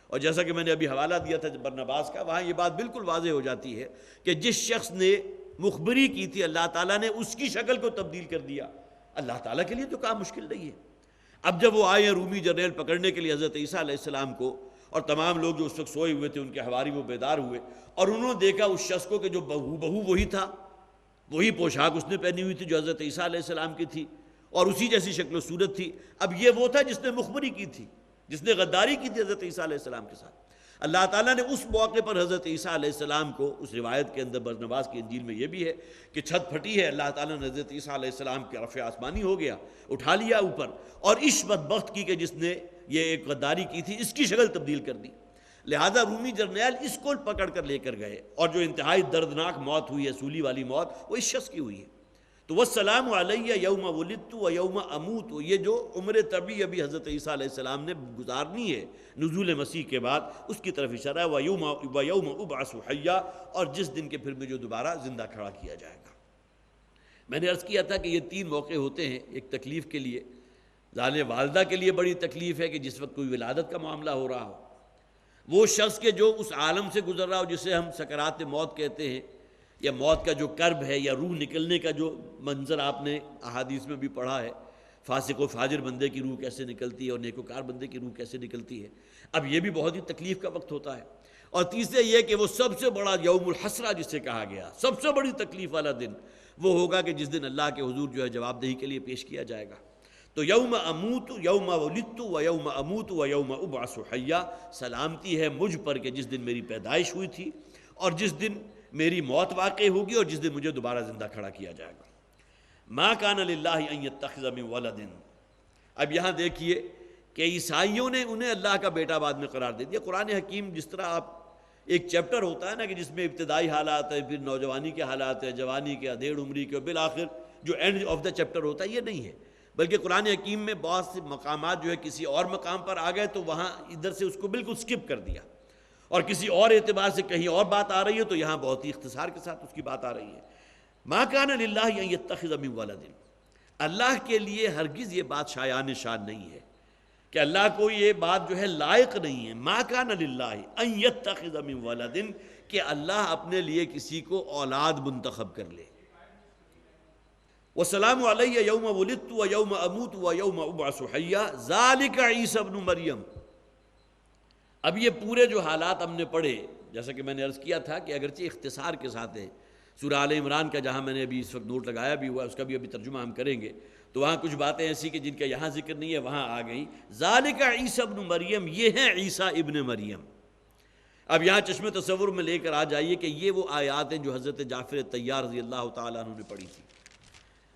اور جیسا کہ میں نے ابھی حوالہ دیا تھا برنباس کا، وہاں یہ بات بالکل واضح ہو جاتی ہے کہ جس شخص نے مخبری کی تھی، اللہ تعالیٰ نے اس کی شکل کو تبدیل کر دیا۔ اللہ تعالیٰ کے لیے تو کام مشکل نہیں ہے۔ اب جب وہ آئے ہیں رومی جرنیل پکڑنے کے لیے حضرت عیسیٰ علیہ السلام کو، اور تمام لوگ جو اس وقت سوئے ہوئے تھے، ان کے حواری وہ بیدار ہوئے، اور انہوں نے دیکھا اس شخص کو کہ جو بہو وہی تھا، وہی پوشاک اس نے پہنی ہوئی تھی جو حضرت عیسیٰ علیہ السلام کی تھی، اور اسی جیسی شکل و صورت تھی۔ اب یہ وہ تھا جس نے مخبری کی تھی، جس نے غداری کی تھی حضرت عیسیٰ علیہ السلام کے ساتھ۔ اللہ تعالیٰ نے اس موقع پر حضرت عیسیٰ علیہ السلام کو، اس روایت کے اندر برنباس کی انجیل میں یہ بھی ہے کہ چھت پھٹی ہے، اللہ تعالیٰ نے حضرت عیسیٰ علیہ السلام کے رفع آسمانی ہو گیا، اٹھا لیا اوپر، اور اس بدبخت کی کہ جس نے یہ ایک غداری کی تھی، اس کی شکل تبدیل کر دی۔ لہذا رومی جرنیل اس کو پکڑ کر لے کر گئے، اور جو انتہائی دردناک موت ہوئی ہے، سولی والی موت، وہ اس شخص کی ہوئی ہے۔ تو والسلام علیہ یوم ولدت و یوم اموت، یہ جو عمر طبی ابھی حضرت عیسیٰ علیہ السلام نے گزارنی ہے نزول مسیح کے بعد، اس کی طرف اشارہ ہے، و یوم ابعث حیا، اور جس دن کے پھر مجھے دوبارہ زندہ کھڑا کیا جائے گا۔ میں نے عرض کیا تھا کہ یہ 3 موقع ہوتے ہیں ایک تکلیف کے لیے۔ ظاہر والدہ کے لیے بڑی تکلیف ہے کہ جس وقت کوئی ولادت کا معاملہ ہو رہا ہو، وہ شخص کے جو اس عالم سے گزر رہا ہو جسے ہم سکرات موت کہتے ہیں، یا موت کا جو کرب ہے، یا روح نکلنے کا جو منظر آپ نے احادیث میں بھی پڑھا ہے، فاسق و فاجر بندے کی روح کیسے نکلتی ہے اور نیکوکار بندے کی روح کیسے نکلتی ہے، اب یہ بھی بہت ہی تکلیف کا وقت ہوتا ہے۔ اور تیسرے یہ کہ وہ سب سے بڑا یوم الحسرہ جسے کہا گیا، سب سے بڑی تکلیف والا دن وہ ہوگا کہ جس دن اللہ کے حضور جو ہے جواب دہی کے لیے پیش کیا جائے گا۔ تو یوم اموت، یوم ولدت و یوم اموت و یوم ابعث حیا، سلامتی ہے مجھ پر کہ جس دن میری پیدائش ہوئی تھی، اور جس دن میری موت واقع ہوگی، اور جس دن مجھے دوبارہ زندہ کھڑا کیا جائے گا۔ ما کان للہ ان یتخذ من ولد، اب یہاں دیکھیے کہ عیسائیوں نے انہیں اللہ کا بیٹا بعد میں قرار دے دیا۔ قرآن حکیم جس طرح آپ ایک چیپٹر ہوتا ہے نا کہ جس میں ابتدائی حالات ہے، پھر نوجوانی کے حالات ہے، جوانی کے، ادھیڑ عمری کے، اور بالآخر جو اینڈ آف دا چیپٹر ہوتا ہے، یہ نہیں ہے، بلکہ قرآن حکیم میں بہت سے مقامات جو ہے کسی اور مقام پر آ گئے تو وہاں ادھر سے اس کو بالکل سکپ کر دیا، اور کسی اور اعتبار سے کہیں اور بات آ رہی ہے تو یہاں بہت ہی اختصار کے ساتھ اس کی بات آ رہی ہے۔ ما کان للہ ان یتخذ من ولد، اللہ کے لیے ہرگز یہ بات شایان شان نہیں ہے کہ اللہ کو یہ بات جو ہے لائق نہیں ہے، ما کان للہ ان یتخذ من ولد، کہ اللہ اپنے لیے کسی کو اولاد منتخب کر لے۔ وَالسَّلَامُ عَلَيَّ يَوْمَ وُلِدتُّ وَيَوْمَ أَمُوتُ وَيَوْمَ أُبْعَثُ حَيًّا ذَلِكَ عِيسَى ابْنُ مریم۔ اب یہ پورے جو حالات ہم نے پڑھے، جیسا کہ میں نے عرض کیا تھا کہ اگرچہ اختصار کے ساتھ ہے، سورہ آل عمران کا جہاں میں نے ابھی اس وقت نوٹ لگایا بھی ہوا، اس کا بھی ابھی ترجمہ ہم کریں گے، تو وہاں کچھ باتیں ایسی کہ جن کا یہاں ذکر نہیں ہے وہاں آ گئیں۔ ذَلِكَ عِيسَى ابْنُ مریم، یہ ہیں عیسیٰ ابن مریم۔ اب یہاں چشم تصور میں لے کر آ جائیے کہ یہ وہ آیات ہیں جو حضرت جعفر طیار رضی اللہ تعالیٰ عنہ نے پڑھی تھی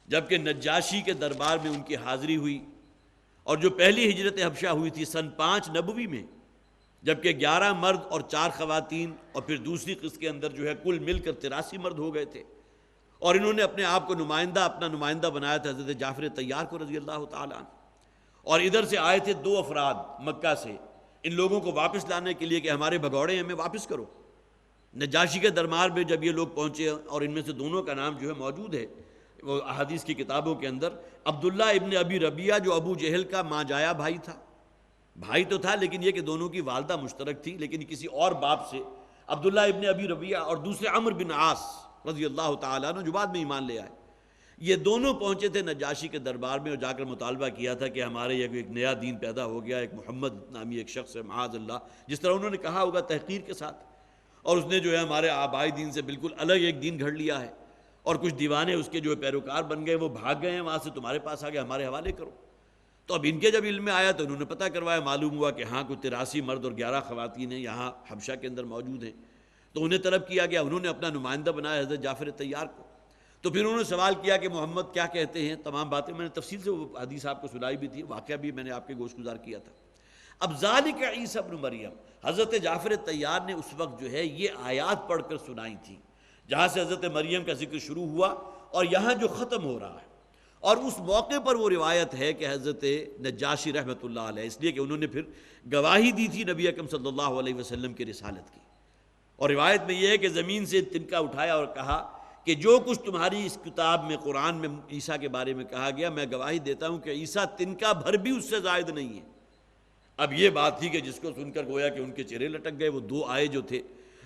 جبکہ نجاشی کے دربار میں ان کی حاضری ہوئی، اور جو پہلی ہجرت حبشہ ہوئی تھی سن 5 نبوی میں، جبکہ 11 مرد اور 4 خواتین، اور پھر دوسری قسط کے اندر جو ہے کل مل کر 83 مرد ہو گئے تھے، اور انہوں نے اپنے آپ کو اپنا نمائندہ بنایا تھا حضرت جعفر طیار کو رضی اللہ تعالیٰ عنہ۔ اور ادھر سے آئے تھے 2 افراد مکہ سے ان لوگوں کو واپس لانے کے لیے کہ ہمارے بھگوڑے ہمیں واپس کرو۔ نجاشی کے دربار میں جب یہ لوگ پہنچے، اور ان میں سے دونوں کا نام جو ہے موجود ہے وہ احادیث کی کتابوں کے اندر، عبداللہ ابن ابی ربیعہ جو ابو جہل کا ماں جایا بھائی تھا، بھائی تو تھا لیکن یہ کہ دونوں کی والدہ مشترک تھی لیکن کسی اور باپ سے، عبداللہ ابن ابی ربیعہ، اور دوسرے عمرو بن عاص رضی اللہ تعالیٰ عنہ جو بعد میں ایمان لے آئے، یہ دونوں پہنچے تھے نجاشی کے دربار میں اور جا کر مطالبہ کیا تھا کہ ہمارے یہ ایک نیا دین پیدا ہو گیا، ایک محمد نامی ایک شخص ہے معاذ اللہ، جس طرح انہوں نے کہا ہوگا تحقیر کے ساتھ، اور اس نے جو ہے ہمارے آبائی دین سے بالکل الگ ایک دین گھڑ لیا ہے، اور کچھ دیوانے اس کے جو پیروکار بن گئے، وہ بھاگ گئے ہیں وہاں سے، تمہارے پاس آ گئے، ہمارے حوالے کرو۔ تو اب ان کے جب علم میں آیا تو انہوں نے پتہ کروایا، معلوم ہوا کہ ہاں کوئی 83 مرد اور 11 خواتین ہیں یہاں حبشہ کے اندر موجود ہیں، تو انہیں طلب کیا گیا، انہوں نے اپنا نمائندہ بنایا حضرت جعفر طیار کو۔ تو پھر انہوں نے سوال کیا کہ محمد کیا کہتے ہیں، تمام باتیں میں نے تفصیل سے وہ حدیث آپ کو سنائی بھی تھی، واقعہ بھی میں نے آپ کے گوش گزار کیا تھا۔ اب ذالک عیسی ابن مریم، حضرت جعفر طیار نے اس وقت جو ہے یہ آیات پڑھ کر سنائی تھی جہاں سے حضرت مریم کا ذکر شروع ہوا اور یہاں جو ختم ہو رہا ہے، اور اس موقع پر وہ روایت ہے کہ حضرت نجاشی رحمۃ اللہ علیہ، اس لیے کہ انہوں نے پھر گواہی دی تھی نبی اکرم صلی اللہ علیہ وسلم کی رسالت کی، اور روایت میں یہ ہے کہ زمین سے تنکا اٹھایا اور کہا کہ جو کچھ تمہاری اس کتاب میں قرآن میں عیسیٰ کے بارے میں کہا گیا، میں گواہی دیتا ہوں کہ عیسیٰ تنکا بھر بھی اس سے زائد نہیں ہے۔ اب یہ بات تھی کہ جس کو سن کر گویا کہ ان کے چہرے لٹک گئے، وہ دو آئے جو تھے،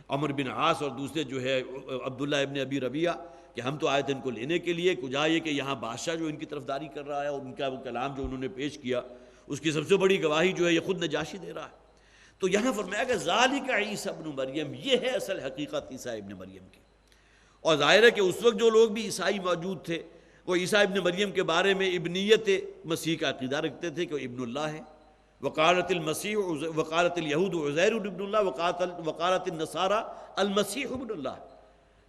عمر بن عاص اور دوسرے جو ہے عبداللہ ابن ابی ربیعہ، کہ ہم تو آئے تھے ان کو لینے کے لیے، کجا یہ کہ یہاں بادشاہ جو ان کی طرفداری کر رہا ہے، اور ان کا وہ کلام جو انہوں نے پیش کیا اس کی سب سے بڑی گواہی جو ہے یہ خود نجاشی دے رہا ہے۔ تو یہاں فرمایا کہ ذالک عیسی ابن مریم، یہ ہے اصل حقیقت عیسیٰ ابن مریم کی۔ اور ظاہر ہے کہ اس وقت جو لوگ بھی عیسائی موجود تھے وہ عیسیٰ ابن مریم کے بارے میں ابنیت مسیح کا عقیدہ رکھتے تھے کہ وہ ابن اللہ ہے۔ وقالت المسیح وقالت الیہود عزیر ابن اللہ وقالت النصارى المسیح ابن اللہ،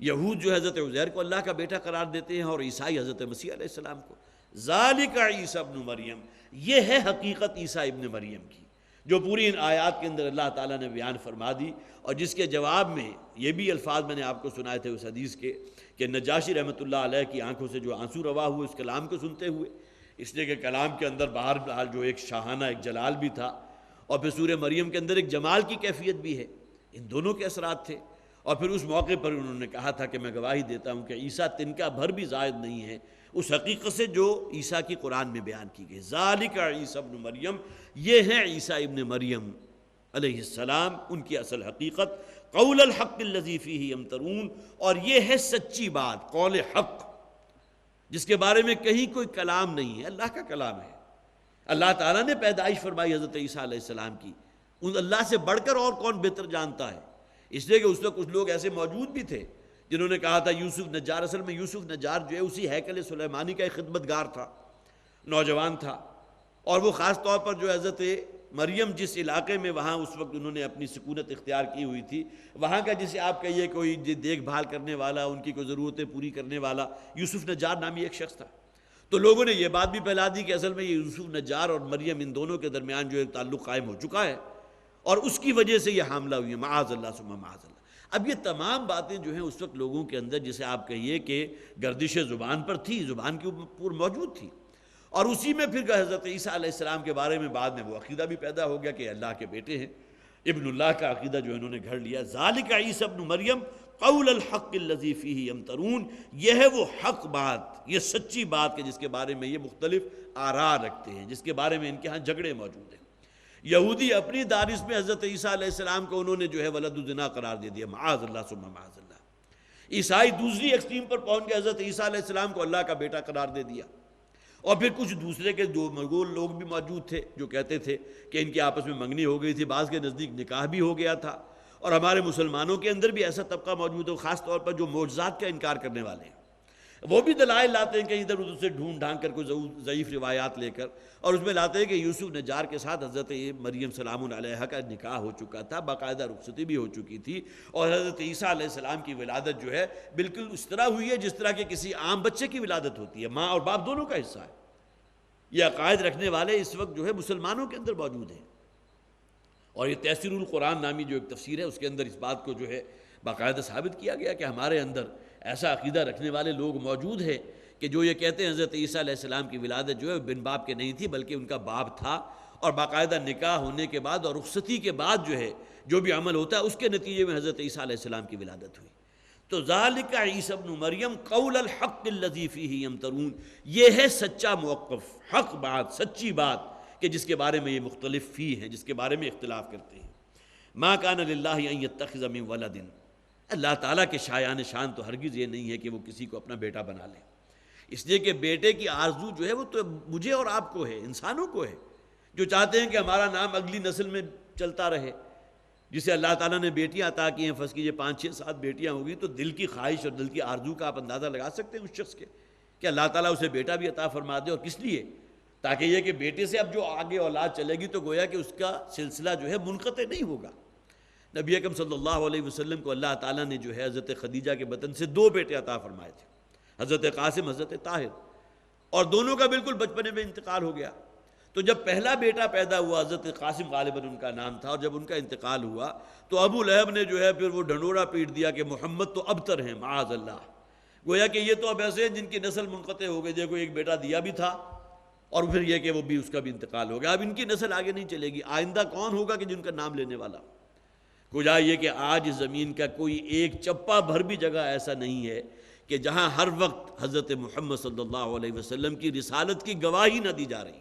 یہود جو حضرت عزیر کو اللہ کا بیٹا قرار دیتے ہیں اور عیسائی حضرت مسیح علیہ السلام کو۔ ذالک عیسی ابن مریم، یہ ہے حقیقت عیسیٰ ابن مریم کی، جو پوری ان آیات کے اندر اللہ تعالیٰ نے بیان فرما دی، اور جس کے جواب میں یہ بھی الفاظ میں نے آپ کو سنائے تھے اس حدیث کے کہ نجاشی رحمۃ اللہ علیہ کی آنکھوں سے جو آنسو روا ہوئے اس کلام کو سنتے ہوئے، اس لیے کہ کلام کے اندر بہرحال جو ایک شاہانہ ایک جلال بھی تھا، اور پھر سورہ مریم کے اندر ایک جمال کی کیفیت بھی ہے، ان دونوں کے اثرات تھے۔ اور پھر اس موقع پر انہوں نے کہا تھا کہ میں گواہی دیتا ہوں کہ عیسیٰ تنکا بھر بھی زائد نہیں ہے اس حقیقت سے جو عیسیٰ کی قرآن میں بیان کی گئی۔ ذالک عیسی ابن مریم، یہ ہے عیسیٰ ابن مریم علیہ السلام، ان کی اصل حقیقت۔ قول الحق الذی فیہ یمترون، اور یہ ہے سچی بات، قول حق، جس کے بارے میں کہیں کوئی کلام نہیں ہے، اللہ کا کلام ہے۔ اللہ تعالیٰ نے پیدائش فرمائی حضرت عیسیٰ علیہ السلام کی، ان اللہ سے بڑھ کر اور کون بہتر جانتا ہے؟ اس لیے کہ اس وقت کچھ لوگ ایسے موجود بھی تھے جنہوں نے کہا تھا یوسف نجار، اصل میں یوسف نجار جو ہے اسی ہیکل سلیمانی کا ایک خدمتگار تھا، نوجوان تھا، اور وہ خاص طور پر جو حضرت مریم جس علاقے میں وہاں اس وقت انہوں نے اپنی سکونت اختیار کی ہوئی تھی، وہاں کا جسے آپ کہیے کوئی دیکھ بھال کرنے والا، ان کی کوئی ضرورتیں پوری کرنے والا یوسف نجار نامی ایک شخص تھا۔ تو لوگوں نے یہ بات بھی پھیلا دی کہ اصل میں یہ یوسف نجار اور مریم ان دونوں کے درمیان جو ایک تعلق قائم ہو چکا ہے، اور اس کی وجہ سے یہ حاملہ ہوئی ہے، معاذ اللہ ثم معاذ اللہ۔ اب یہ تمام باتیں جو ہیں اس وقت لوگوں کے اندر جسے آپ کہیے کہ گردش زبان پر تھی، زبان کے اوپر موجود تھی، اور اسی میں پھر حضرت عیسیٰ علیہ السلام کے بارے میں بعد میں وہ عقیدہ بھی پیدا ہو گیا کہ اللہ کے بیٹے ہیں، ابن اللہ کا عقیدہ جو انہوں نے گھڑ لیا۔ ذالک عیسی ابن مریم قول الحق الذی فیہ یمترون، یہ ہے وہ حق بات، یہ سچی بات کہ جس کے بارے میں یہ مختلف آراء رکھتے ہیں، جس کے بارے میں ان کے ہاں جھگڑے موجود ہیں۔ یہودی اپنی دانش میں حضرت عیسیٰ علیہ السلام کو انہوں نے جو ہے ولد الزنا قرار دے دیا، معاذ اللہ ثم معاذ اللہ۔ عیسائی دوسری ایکسٹریم پر پہنچ گئے، حضرت عیسیٰ علیہ السلام کو اللہ کا بیٹا قرار دے دیا۔ اور پھر کچھ دوسرے کے جو مغول لوگ بھی موجود تھے جو کہتے تھے کہ ان کی آپس میں منگنی ہو گئی تھی، بعض کے نزدیک نکاح بھی ہو گیا تھا، اور ہمارے مسلمانوں کے اندر بھی ایسا طبقہ موجود ہے، خاص طور پر جو معجزات کا انکار کرنے والے ہیں، وہ بھی دلائل لاتے ہیں کہیں ادھر ادھر سے ڈھونڈ ڈھانگ کر کوئی ضعیف روایات لے کر، اور اس میں لاتے ہیں کہ یوسف نجار کے ساتھ حضرت مریم سلام علیہا کا نکاح ہو چکا تھا، باقاعدہ رخصتی بھی ہو چکی تھی، اور حضرت عیسیٰ علیہ السلام کی ولادت جو ہے بالکل اس طرح ہوئی ہے جس طرح کہ کسی عام بچے کی ولادت ہوتی ہے، ماں اور باپ دونوں کا حصہ ہے۔ یہ عقائد رکھنے والے اس وقت جو ہے مسلمانوں کے اندر موجود ہیں، اور یہ تفسیر القرآن نامی جو ایک تفسیر ہے اس کے اندر اس بات کو جو ہے باقاعدہ ثابت کیا گیا کہ ہمارے اندر ایسا عقیدہ رکھنے والے لوگ موجود ہیں کہ جو یہ کہتے ہیں حضرت عیسیٰ علیہ السلام کی ولادت جو ہے بن باپ کے نہیں تھی بلکہ ان کا باپ تھا، اور باقاعدہ نکاح ہونے کے بعد اور رخصتی کے بعد جو ہے جو بھی عمل ہوتا ہے اس کے نتیجے میں حضرت عیسیٰ علیہ السلام کی ولادت ہوئی۔ تو ذالک عیسی ابن مریم قول الحق الذی فیہ یمترون، یہ ہے سچا موقف، حق بات، سچی بات کہ جس کے بارے میں یہ مختلف فی ہیں، جس کے بارے میں اختلاف کرتے ہیں۔ ما کان للہ ان یتخذ من ولد، اللہ تعالیٰ کے شایان شان تو ہرگز یہ نہیں ہے کہ وہ کسی کو اپنا بیٹا بنا لے۔ اس لیے کہ بیٹے کی آرزو جو ہے وہ تو مجھے اور آپ کو ہے، انسانوں کو ہے، جو چاہتے ہیں کہ ہمارا نام اگلی نسل میں چلتا رہے۔ جسے اللہ تعالیٰ نے بیٹیاں عطا کی ہیں، فرض کیجیے 5 6 7 بیٹیاں ہوگی، تو دل کی خواہش اور دل کی آرزو کا آپ اندازہ لگا سکتے ہیں اس شخص کے کہ اللہ تعالیٰ اسے بیٹا بھی عطا فرما دے، اور کس لیے؟ تاکہ یہ کہ بیٹے سے اب جو آگے اولاد چلے گی تو گویا کہ اس کا سلسلہ جو ہے منقطع نہیں ہوگا۔ نبی اکرم صلی اللہ علیہ وسلم کو اللہ تعالیٰ نے جو ہے حضرت خدیجہ کے بطن سے 2 بیٹے عطا فرمائے تھے، حضرت قاسم، حضرت طاہر، اور دونوں کا بالکل بچپنے میں انتقال ہو گیا۔ تو جب پہلا بیٹا پیدا ہوا، حضرت قاسم غالباً ان کا نام تھا، اور جب ان کا انتقال ہوا تو ابو لہب نے جو ہے پھر وہ ڈھنڈورا پیٹ دیا کہ محمد تو ابتر ہیں، معاذ اللہ، گویا کہ یہ تو اب ایسے ہیں جن کی نسل منقطع ہو گئی، دیکھو ایک بیٹا دیا بھی تھا اور پھر یہ کہ وہ بھی، اس کا بھی انتقال ہو گیا، اب ان کی نسل آگے نہیں چلے گی، آئندہ کون ہوگا کہ جن کا نام لینے والا؟ کجا یہ کہ آج زمین کا کوئی ایک چپا بھر بھی جگہ ایسا نہیں ہے کہ جہاں ہر وقت حضرت محمد صلی اللہ علیہ وسلم کی رسالت کی گواہی نہ دی جا رہی۔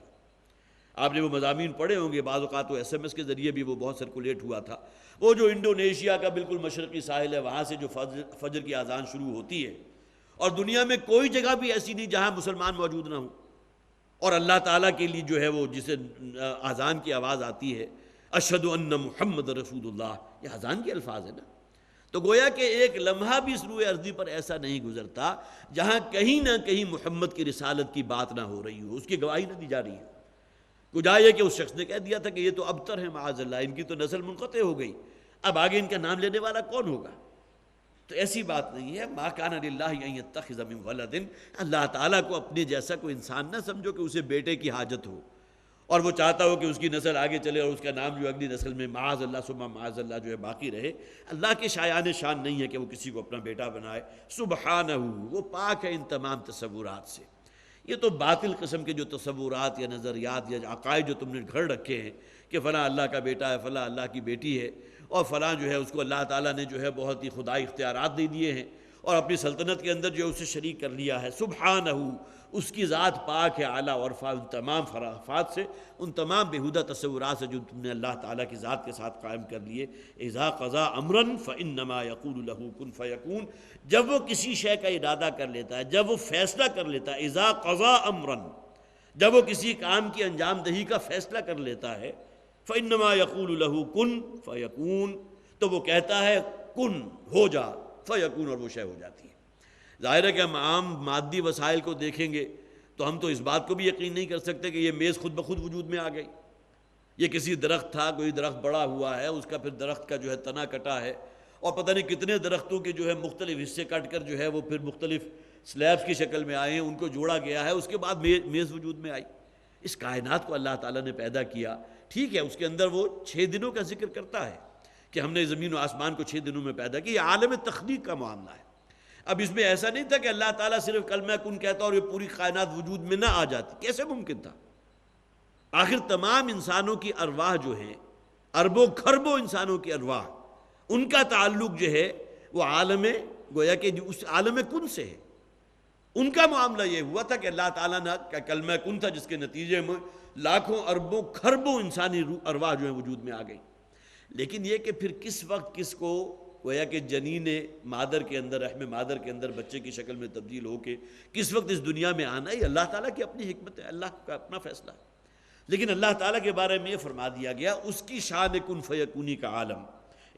آپ نے وہ مضامین پڑھے ہوں گے، بعض اوقات تو SMS کے ذریعے بھی وہ بہت سرکولیٹ ہوا تھا، وہ جو انڈونیشیا کا بالکل مشرقی ساحل ہے، وہاں سے جو فجر کی اذان شروع ہوتی ہے، اور دنیا میں کوئی جگہ بھی ایسی نہیں جہاں مسلمان موجود نہ ہوں، اور اللہ تعالیٰ کے لیے جو ہے وہ جسے اذان کی آواز آتی ہے، اشہد ان محمد رسول اللہ، یہ اذان کے الفاظ ہے نا، تو گویا کہ ایک لمحہ بھی اس روئے ارضی پر ایسا نہیں گزرتا جہاں کہیں نہ کہیں محمد کی رسالت کی بات نہ ہو رہی ہو، اس کی گواہی نہ دی جا رہی ہے۔ کجا یہ کہ اس شخص نے کہہ دیا تھا کہ یہ تو ابتر ہیں، معاذ اللہ، ان کی تو نسل منقطع ہو گئی، اب آگے ان کا نام لینے والا کون ہوگا؟ تو ایسی بات نہیں ہے، ما کان للہ ان یتخذ من ولد، اللہ تعالیٰ کو اپنے جیسا کوئی انسان نہ سمجھو کہ اسے بیٹے کی حاجت ہو اور وہ چاہتا ہو کہ اس کی نسل آگے چلے اور اس کا نام جو اگلی نسل میں معاذ اللہ ثم معاذ اللہ جو ہے باقی رہے۔ اللہ کے شایان شان نہیں ہے کہ وہ کسی کو اپنا بیٹا بنائے، سبحانہ، وہ پاک ہے ان تمام تصورات سے۔ یہ تو باطل قسم کے جو تصورات یا نظریات یا عقائد جو تم نے گھڑ رکھے ہیں کہ فلاں اللہ کا بیٹا ہے، فلاں اللہ کی بیٹی ہے، اور فلاں جو ہے اس کو اللہ تعالیٰ نے جو ہے بہت ہی خدائی اختیارات دے دیے ہیں اور اپنی سلطنت کے اندر جو ہے اسے شریک کر لیا ہے۔ سبحانہ، اس کی ذات پاک ہے، اعلیٰ اور ان تمام خرافات سے، ان تمام بیہودہ تصورات سے جو تم نے اللہ تعالیٰ کی ذات کے ساتھ قائم کر لیے۔ اذا قضا امرا فانما یقول له کن فیکون، جب وہ کسی شے کا ارادہ کر لیتا ہے، جب وہ فیصلہ کر لیتا ہے، اذا قضا امرا، جب وہ کسی کام کی انجام دہی کا فیصلہ کر لیتا ہے، فانما یقول له کن فیکون، تو وہ کہتا ہے کن، ہو جا، فیکون، اور وہ شے ہو جاتی ہے۔ ظاہر ہے کہ ہم عام مادی وسائل کو دیکھیں گے تو ہم تو اس بات کو بھی یقین نہیں کر سکتے کہ یہ میز خود بخود وجود میں آ گئی۔ یہ کسی درخت تھا، کوئی درخت بڑا ہوا ہے، اس کا پھر درخت کا جو ہے تنا کٹا ہے، اور پتہ نہیں کتنے درختوں کے جو ہے مختلف حصے کٹ کر جو ہے وہ پھر مختلف سلیبس کی شکل میں آئے ہیں، ان کو جوڑا گیا ہے، اس کے بعد میز وجود میں آئی۔ اس کائنات کو اللہ تعالیٰ نے پیدا کیا، ٹھیک ہے، اس کے اندر وہ 6 دنوں کا ذکر کرتا ہے کہ ہم نے زمین و آسمان کو 6 دنوں میں پیدا کیا، یہ عالم تخلیق کا معاملہ ہے۔ اب اس میں ایسا نہیں تھا کہ اللہ تعالیٰ صرف کلمہ کن کہتا اور یہ پوری کائنات وجود میں نہ آ جاتی، کیسے ممکن تھا؟ آخر تمام انسانوں کی ارواح جو ہیں، اربوں کھربوں انسانوں کی ارواح، ان کا تعلق جو ہے وہ عالم، گویا کہ اس عالم کن سے ہے۔ ان کا معاملہ یہ ہوا تھا کہ اللہ تعالیٰ نے کلمہ کن تھا، جس کے نتیجے میں لاکھوں اربوں کھربوں انسانی ارواح جو ہیں وجود میں آ گئی۔ لیکن یہ کہ پھر کس وقت کس کو گویا کہ جنین مادر کے اندر، رحم مادر کے اندر بچے کی شکل میں تبدیل ہو کے کس وقت اس دنیا میں آنا، یہ اللہ تعالیٰ کی اپنی حکمت ہے، اللہ کا اپنا فیصلہ ہے۔ لیکن اللہ تعالیٰ کے بارے میں یہ فرما دیا گیا، اس کی شان کن فیکونی کا عالم،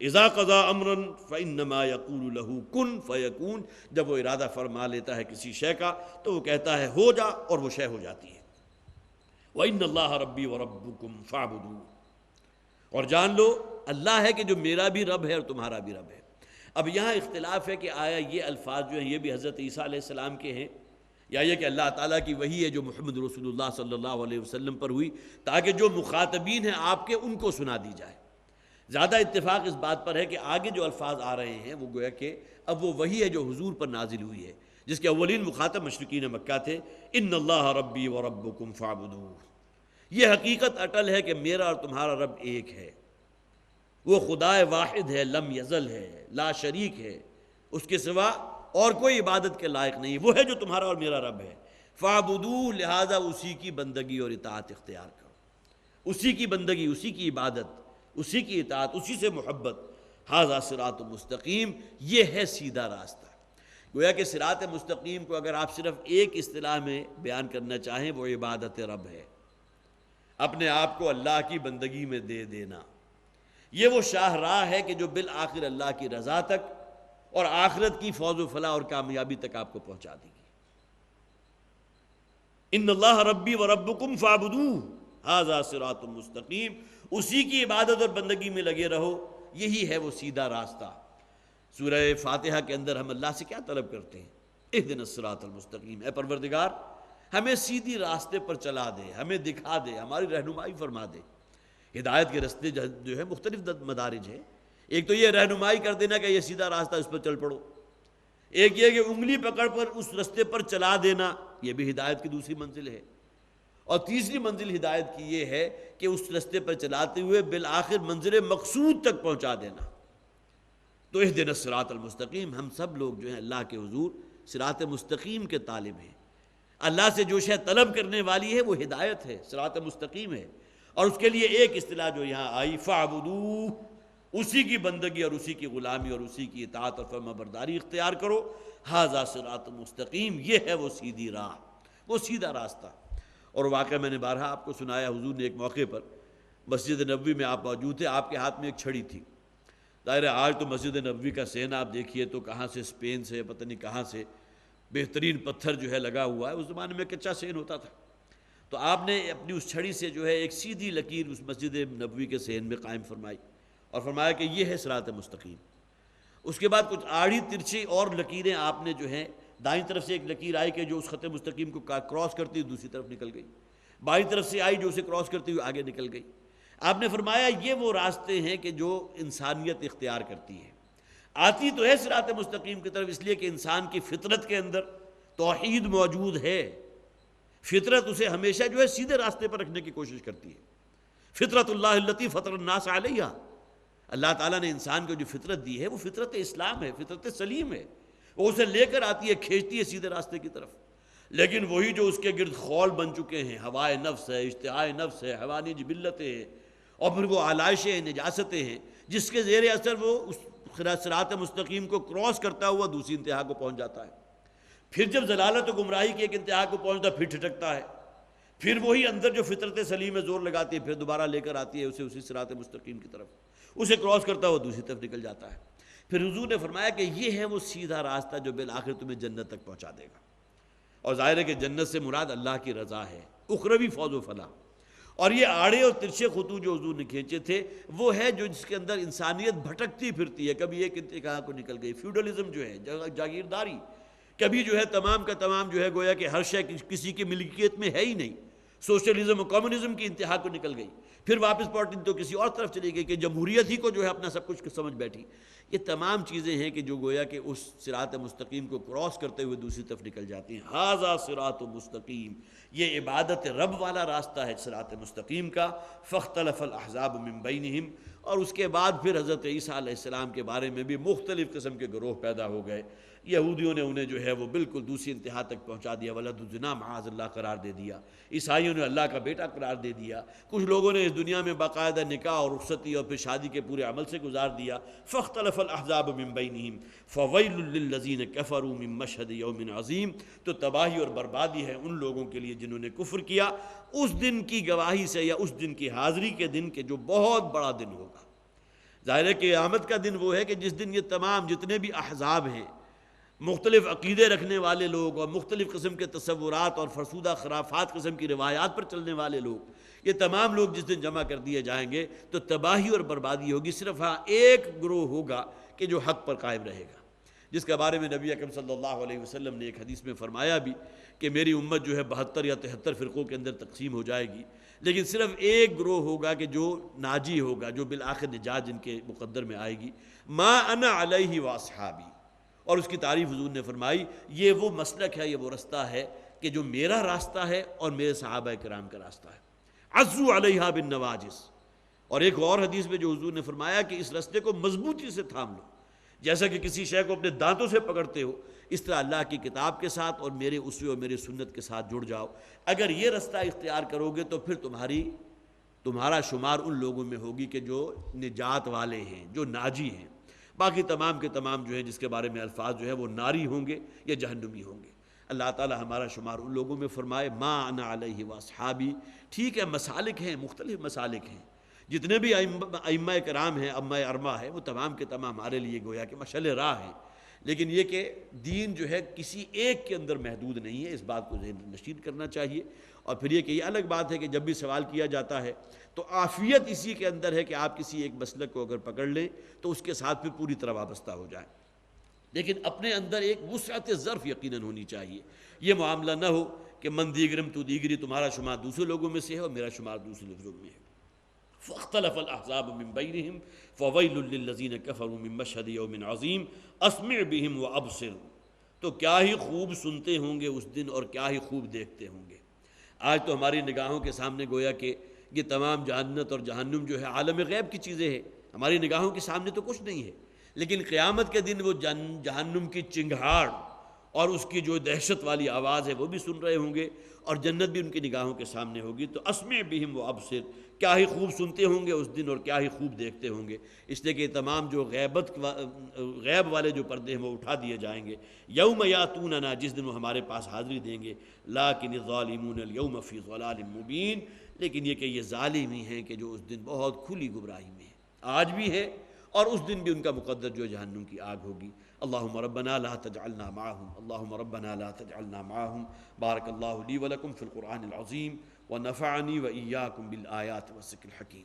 اذا قضا امرا فانما یقول له کن فیکون، جب وہ ارادہ فرما لیتا ہے کسی شے کا تو وہ کہتا ہے ہو جا، اور وہ شے ہو جاتی ہے۔ وان اللہ ربی وربکم فاعبدوہ، اور جان لو اللہ ہے کہ جو میرا بھی رب ہے اور تمہارا بھی رب ہے۔ اب یہاں اختلاف ہے کہ آیا یہ الفاظ جو ہیں یہ بھی حضرت عیسیٰ علیہ السلام کے ہیں، یا یہ کہ اللہ تعالیٰ کی وحی ہے جو محمد رسول اللہ صلی اللہ علیہ وسلم پر ہوئی تاکہ جو مخاطبین ہیں آپ کے ان کو سنا دی جائے۔ زیادہ اتفاق اس بات پر ہے کہ آگے جو الفاظ آ رہے ہیں وہ گویا کہ اب وہ وحی ہے جو حضور پر نازل ہوئی ہے، جس کے اولین مخاطب مشرکین مکہ تھے، ان اللہ ربی وربکم فاعبدوہ۔ یہ حقیقت اٹل ہے کہ میرا اور تمہارا رب ایک ہے، وہ خدا واحد ہے، لم یزل ہے، لا شریک ہے، اس کے سوا اور کوئی عبادت کے لائق نہیں، وہ ہے جو تمہارا اور میرا رب ہے۔ فاعبدوہ، لہذا اسی کی بندگی اور اطاعت اختیار کرو، اسی کی بندگی، اسی کی عبادت، اسی کی اطاعت، اسی سے محبت۔ ھذا صراط مستقیم، یہ ہے سیدھا راستہ۔ گویا کہ صراط مستقیم کو اگر آپ صرف ایک اصطلاح میں بیان کرنا چاہیں وہ عبادت رب ہے، اپنے آپ کو اللہ کی بندگی میں دے دینا۔ یہ وہ شاہراہ ہے کہ جو بالآخر اللہ کی رضا تک اور آخرت کی فوز و فلاح اور کامیابی تک آپ کو پہنچا دے گی۔ ان اللہ ربی و ربکم فاعبدوہ ھذا صراط مستقیم، اسی کی عبادت اور بندگی میں لگے رہو، یہی ہے وہ سیدھا راستہ۔ سورہ فاتحہ کے اندر ہم اللہ سے کیا طلب کرتے ہیں؟ اہدنا الصراط المستقیم، اے پروردگار ہمیں سیدھی راستے پر چلا دے، ہمیں دکھا دے، ہماری رہنمائی فرما دے۔ ہدایت کے راستے جو ہے مختلف مدارج ہیں، ایک تو یہ رہنمائی کر دینا کہ یہ سیدھا راستہ، اس پر چل پڑو، ایک یہ کہ انگلی پکڑ پر اس راستے پر چلا دینا، یہ بھی ہدایت کی دوسری منزل ہے، اور تیسری منزل ہدایت کی یہ ہے کہ اس راستے پر چلاتے ہوئے بالآخر منزل مقصود تک پہنچا دینا۔ تو اہدنا الصراط المستقیم، ہم سب لوگ جو ہیں اللہ کے حضور صراط مستقیم کے طالب ہیں۔ اللہ سے جو شے طلب کرنے والی ہے وہ ہدایت ہے، صراط مستقیم ہے، اور اس کے لیے ایک اصطلاح جو یہاں آئی فاعبدوہ، اسی کی بندگی اور اسی کی غلامی اور اسی کی اطاعت اور فرما برداری اختیار کرو۔ ھذا صراط مستقیم، یہ ہے وہ سیدھی راہ، وہ سیدھا راستہ۔ اور واقعہ میں نے بارہا آپ کو سنایا، حضور نے ایک موقع پر مسجد نبوی میں آپ موجود تھے، آپ کے ہاتھ میں ایک چھڑی تھی۔ ظاہر ہے آج تو مسجد نبوی کا صحن آپ دیکھیے تو کہاں سے، اسپین سے، پتہ نہیں کہاں سے بہترین پتھر جو ہے لگا ہوا ہے، اس زمانے میں کچا صحن ہوتا تھا۔ تو آپ نے اپنی اس چھڑی سے جو ہے ایک سیدھی لکیر اس مسجد نبوی کے صحن میں قائم فرمائی اور فرمایا کہ یہ ہے صراط مستقیم۔ اس کے بعد کچھ آڑی ترچھی اور لکیریں آپ نے جو ہیں، دائیں طرف سے ایک لکیر آئی کہ جو اس خط مستقیم کو کراس کرتی ہوئی دوسری طرف نکل گئی، بائیں طرف سے آئی جو اسے کراس کرتی ہوئی آگے نکل گئی۔ آپ نے فرمایا یہ وہ راستے ہیں کہ جو انسانیت اختیار کرتی ہے، آتی تو ہے صراط مستقیم کی طرف، اس لیے کہ انسان کی فطرت کے اندر توحید موجود ہے، فطرت اسے ہمیشہ جو ہے سیدھے راستے پر رکھنے کی کوشش کرتی ہے۔ فطرت اللہ التی فطر الناس علیہا، اللہ تعالیٰ نے انسان کو جو فطرت دی ہے وہ فطرت اسلام ہے، فطرت سلیم ہے، وہ اسے لے کر آتی ہے، کھینچتی ہے سیدھے راستے کی طرف۔ لیکن وہی جو اس کے گرد خول بن چکے ہیں، ہوائے نفس ہے، اشتہائے نفس ہے، حیوانی جبلتیں ہیں، اور پھر وہ آلائشیں، نجاستیں ہیں، جس کے زیر اثر وہ اس صراط مستقیم کو کراس کرتا ہوا دوسری انتہا کو پہنچ جاتا ہے۔ پھر جب ضلالت و گمراہی کی ایک انتہا کو پہنچتا پھر ٹھٹکتا ہے، پھر وہی اندر جو فطرت سلیم میں زور لگاتی ہے پھر دوبارہ لے کر آتی ہے اسے اسی صراط مستقیم کی طرف، اسے کراس کرتا ہوا دوسری طرف نکل جاتا ہے۔ پھر حضور نے فرمایا کہ یہ ہے وہ سیدھا راستہ جو بالآخر تمہیں جنت تک پہنچا دے گا۔ اور ظاہر ہے کہ جنت سے مراد اللہ کی رضا ہے، اخروی فوز و فلاح۔ اور یہ آڑے اور ترچھے خطوط جو حضور نے کھینچے تھے وہ ہے جو جس کے اندر انسانیت بھٹکتی پھرتی ہے، کبھی ایک انتہا کو نکل گئی، فیوڈلزم جو ہے، جاگیرداری، کبھی جو ہے تمام کا تمام جو ہے گویا کہ ہر شے کسی کی ملکیت میں ہے ہی نہیں، سوشلزم اور کمیونزم کی انتہا کو نکل گئی، پھر واپس پلٹی تو کسی اور طرف چلی گئی کہ جمہوریت ہی کو جو ہے اپنا سب کچھ سمجھ بیٹھی۔ یہ تمام چیزیں ہیں کہ جو گویا کہ اس صراط مستقیم کو کراس کرتے ہوئے دوسری طرف نکل جاتی ہیں۔ ھذا صراط مستقیم، یہ عبادت رب والا راستہ ہے صراط مستقیم کا۔ فاختلف الاحزاب من بینہم، اور اس کے بعد پھر حضرت عیسیٰ علیہ السلام کے بارے میں بھی مختلف قسم کے گروہ پیدا ہو گئے۔ یہودیوں نے انہیں جو ہے وہ بالکل دوسری انتہا تک پہنچا دیا، ولد الزنا معاذ اللہ قرار دے دیا، عیسائیوں نے اللہ کا بیٹا قرار دے دیا، کچھ لوگوں نے اس دنیا میں باقاعدہ نکاح اور رخصتی اور پھر شادی کے پورے عمل سے گزار دیا۔ فاختلف الاحزاب من بینہم فویل للذین کفروا من مشہد یوم عظیم، تو تباہی اور بربادی ہے ان لوگوں کے لیے جنہوں نے کفر کیا اس دن کی گواہی سے یا اس دن کی حاضری کے دن کے جو بہت بڑا دن ہوگا۔ ظاہر ہے کہ قیامت کا دن وہ ہے کہ جس دن یہ تمام جتنے بھی احزاب ہیں، مختلف عقیدے رکھنے والے لوگ اور مختلف قسم کے تصورات اور فرسودہ خرافات قسم کی روایات پر چلنے والے لوگ، یہ تمام لوگ جس دن جمع کر دیے جائیں گے تو تباہی اور بربادی ہوگی۔ صرف ہاں ایک گروہ ہوگا کہ جو حق پر قائم رہے گا، جس کے بارے میں نبی اکرم صلی اللہ علیہ وسلم نے ایک حدیث میں فرمایا بھی کہ میری امت جو ہے 72 یا 73 فرقوں کے اندر تقسیم ہو جائے گی، لیکن صرف ایک گروہ ہوگا کہ جو ناجی ہوگا، جو بالآخر نجات جن کے مقدر میں آئے گی۔ ما انا علیہ واصحابی، اور اس کی تعریف حضور نے فرمائی یہ وہ مسلک ہے، یہ وہ رستہ ہے کہ جو میرا راستہ ہے اور میرے صحابہ کرام کا راستہ ہے۔ عضوا علیہا بالنواجذ، اور ایک اور حدیث میں جو حضور نے فرمایا کہ اس راستے کو مضبوطی سے تھام لو، جیسا کہ کسی شے کو اپنے دانتوں سے پکڑتے ہو، اس طرح اللہ کی کتاب کے ساتھ اور میرے اسوے اور میرے سنت کے ساتھ جڑ جاؤ۔ اگر یہ رستہ اختیار کرو گے تو پھر تمہارا شمار ان لوگوں میں ہوگی کہ جو نجات والے ہیں، جو ناجی ہیں۔ باقی تمام کے تمام جو ہے جس کے بارے میں الفاظ جو ہے وہ ناری ہوں گے یا جہنمی ہوں گے۔ اللہ تعالی ہمارا شمار ان لوگوں میں فرمائے ما انا علیہ واصحابی۔ ٹھیک ہے مسالک ہیں، مختلف مسالک ہیں، جتنے بھی ائمہ کرام ہیں، امہ اربعہ ہے، وہ تمام کے تمام ہمارے لیے گویا کہ مشعل راہ ہیں، لیکن یہ کہ دین جو ہے کسی ایک کے اندر محدود نہیں ہے، اس بات کو ذہن نشین کرنا چاہیے۔ اور پھر یہ کہ یہ الگ بات ہے کہ جب بھی سوال کیا جاتا ہے تو عافیت اسی کے اندر ہے کہ آپ کسی ایک مسلک کو اگر پکڑ لیں تو اس کے ساتھ پھر پوری طرح وابستہ ہو جائیں، لیکن اپنے اندر ایک وسعت ظرف یقیناً ہونی چاہیے۔ یہ معاملہ نہ ہو کہ من دیگرم تو دیگری، تمہارا شمار دوسرے لوگوں میں سے ہے اور میرا شمار دوسرے لوگوں میں ہے۔ فاختلف الاحزاب من بینہم فویل للذین کفروا من مشہد یوم عظیم اسمع بہم وابصر۔ تو کیا ہی خوب سنتے ہوں گے اس دن اور کیا ہی خوب دیکھتے ہوں گے۔ آج تو ہماری نگاہوں کے سامنے گویا کہ یہ تمام جہنت اور جہنم جو ہے عالم غیب کی چیزیں ہیں، ہماری نگاہوں کے سامنے تو کچھ نہیں ہے، لیکن قیامت کے دن وہ جہنم کی چنگھاڑ اور اس کی جو دہشت والی آواز ہے وہ بھی سن رہے ہوں گے، اور جنت بھی ان کی نگاہوں کے سامنے ہوگی۔ تو اسمع بہم وابصر، کیا ہی خوب سنتے ہوں گے اس دن اور کیا ہی خوب دیکھتے ہوں گے، اس لیے کہ تمام جو غیب والے جو پردے ہیں وہ اٹھا دیے جائیں گے۔ یوم یاتوننا، جس دن وہ ہمارے پاس حاضری دیں گے، لیکن الظالمون اليوم فی ضلال مبین، لیکن یہ کہ یہ ظالم ہی ہیں کہ جو اس دن بہت کھلی گمراہی میں ہیں، آج بھی ہے اور اس دن بھی ان کا مقدر جو جہنم کی آگ ہوگی۔ اللہم ربنا لا تجعلنا معہم، اللہم ربنا لا تجعلنا معہم۔ بارک اللہ لی ولکم فی القرآن العظیم ونفعنی وإیاکم بالآیات والذکر الحکیم۔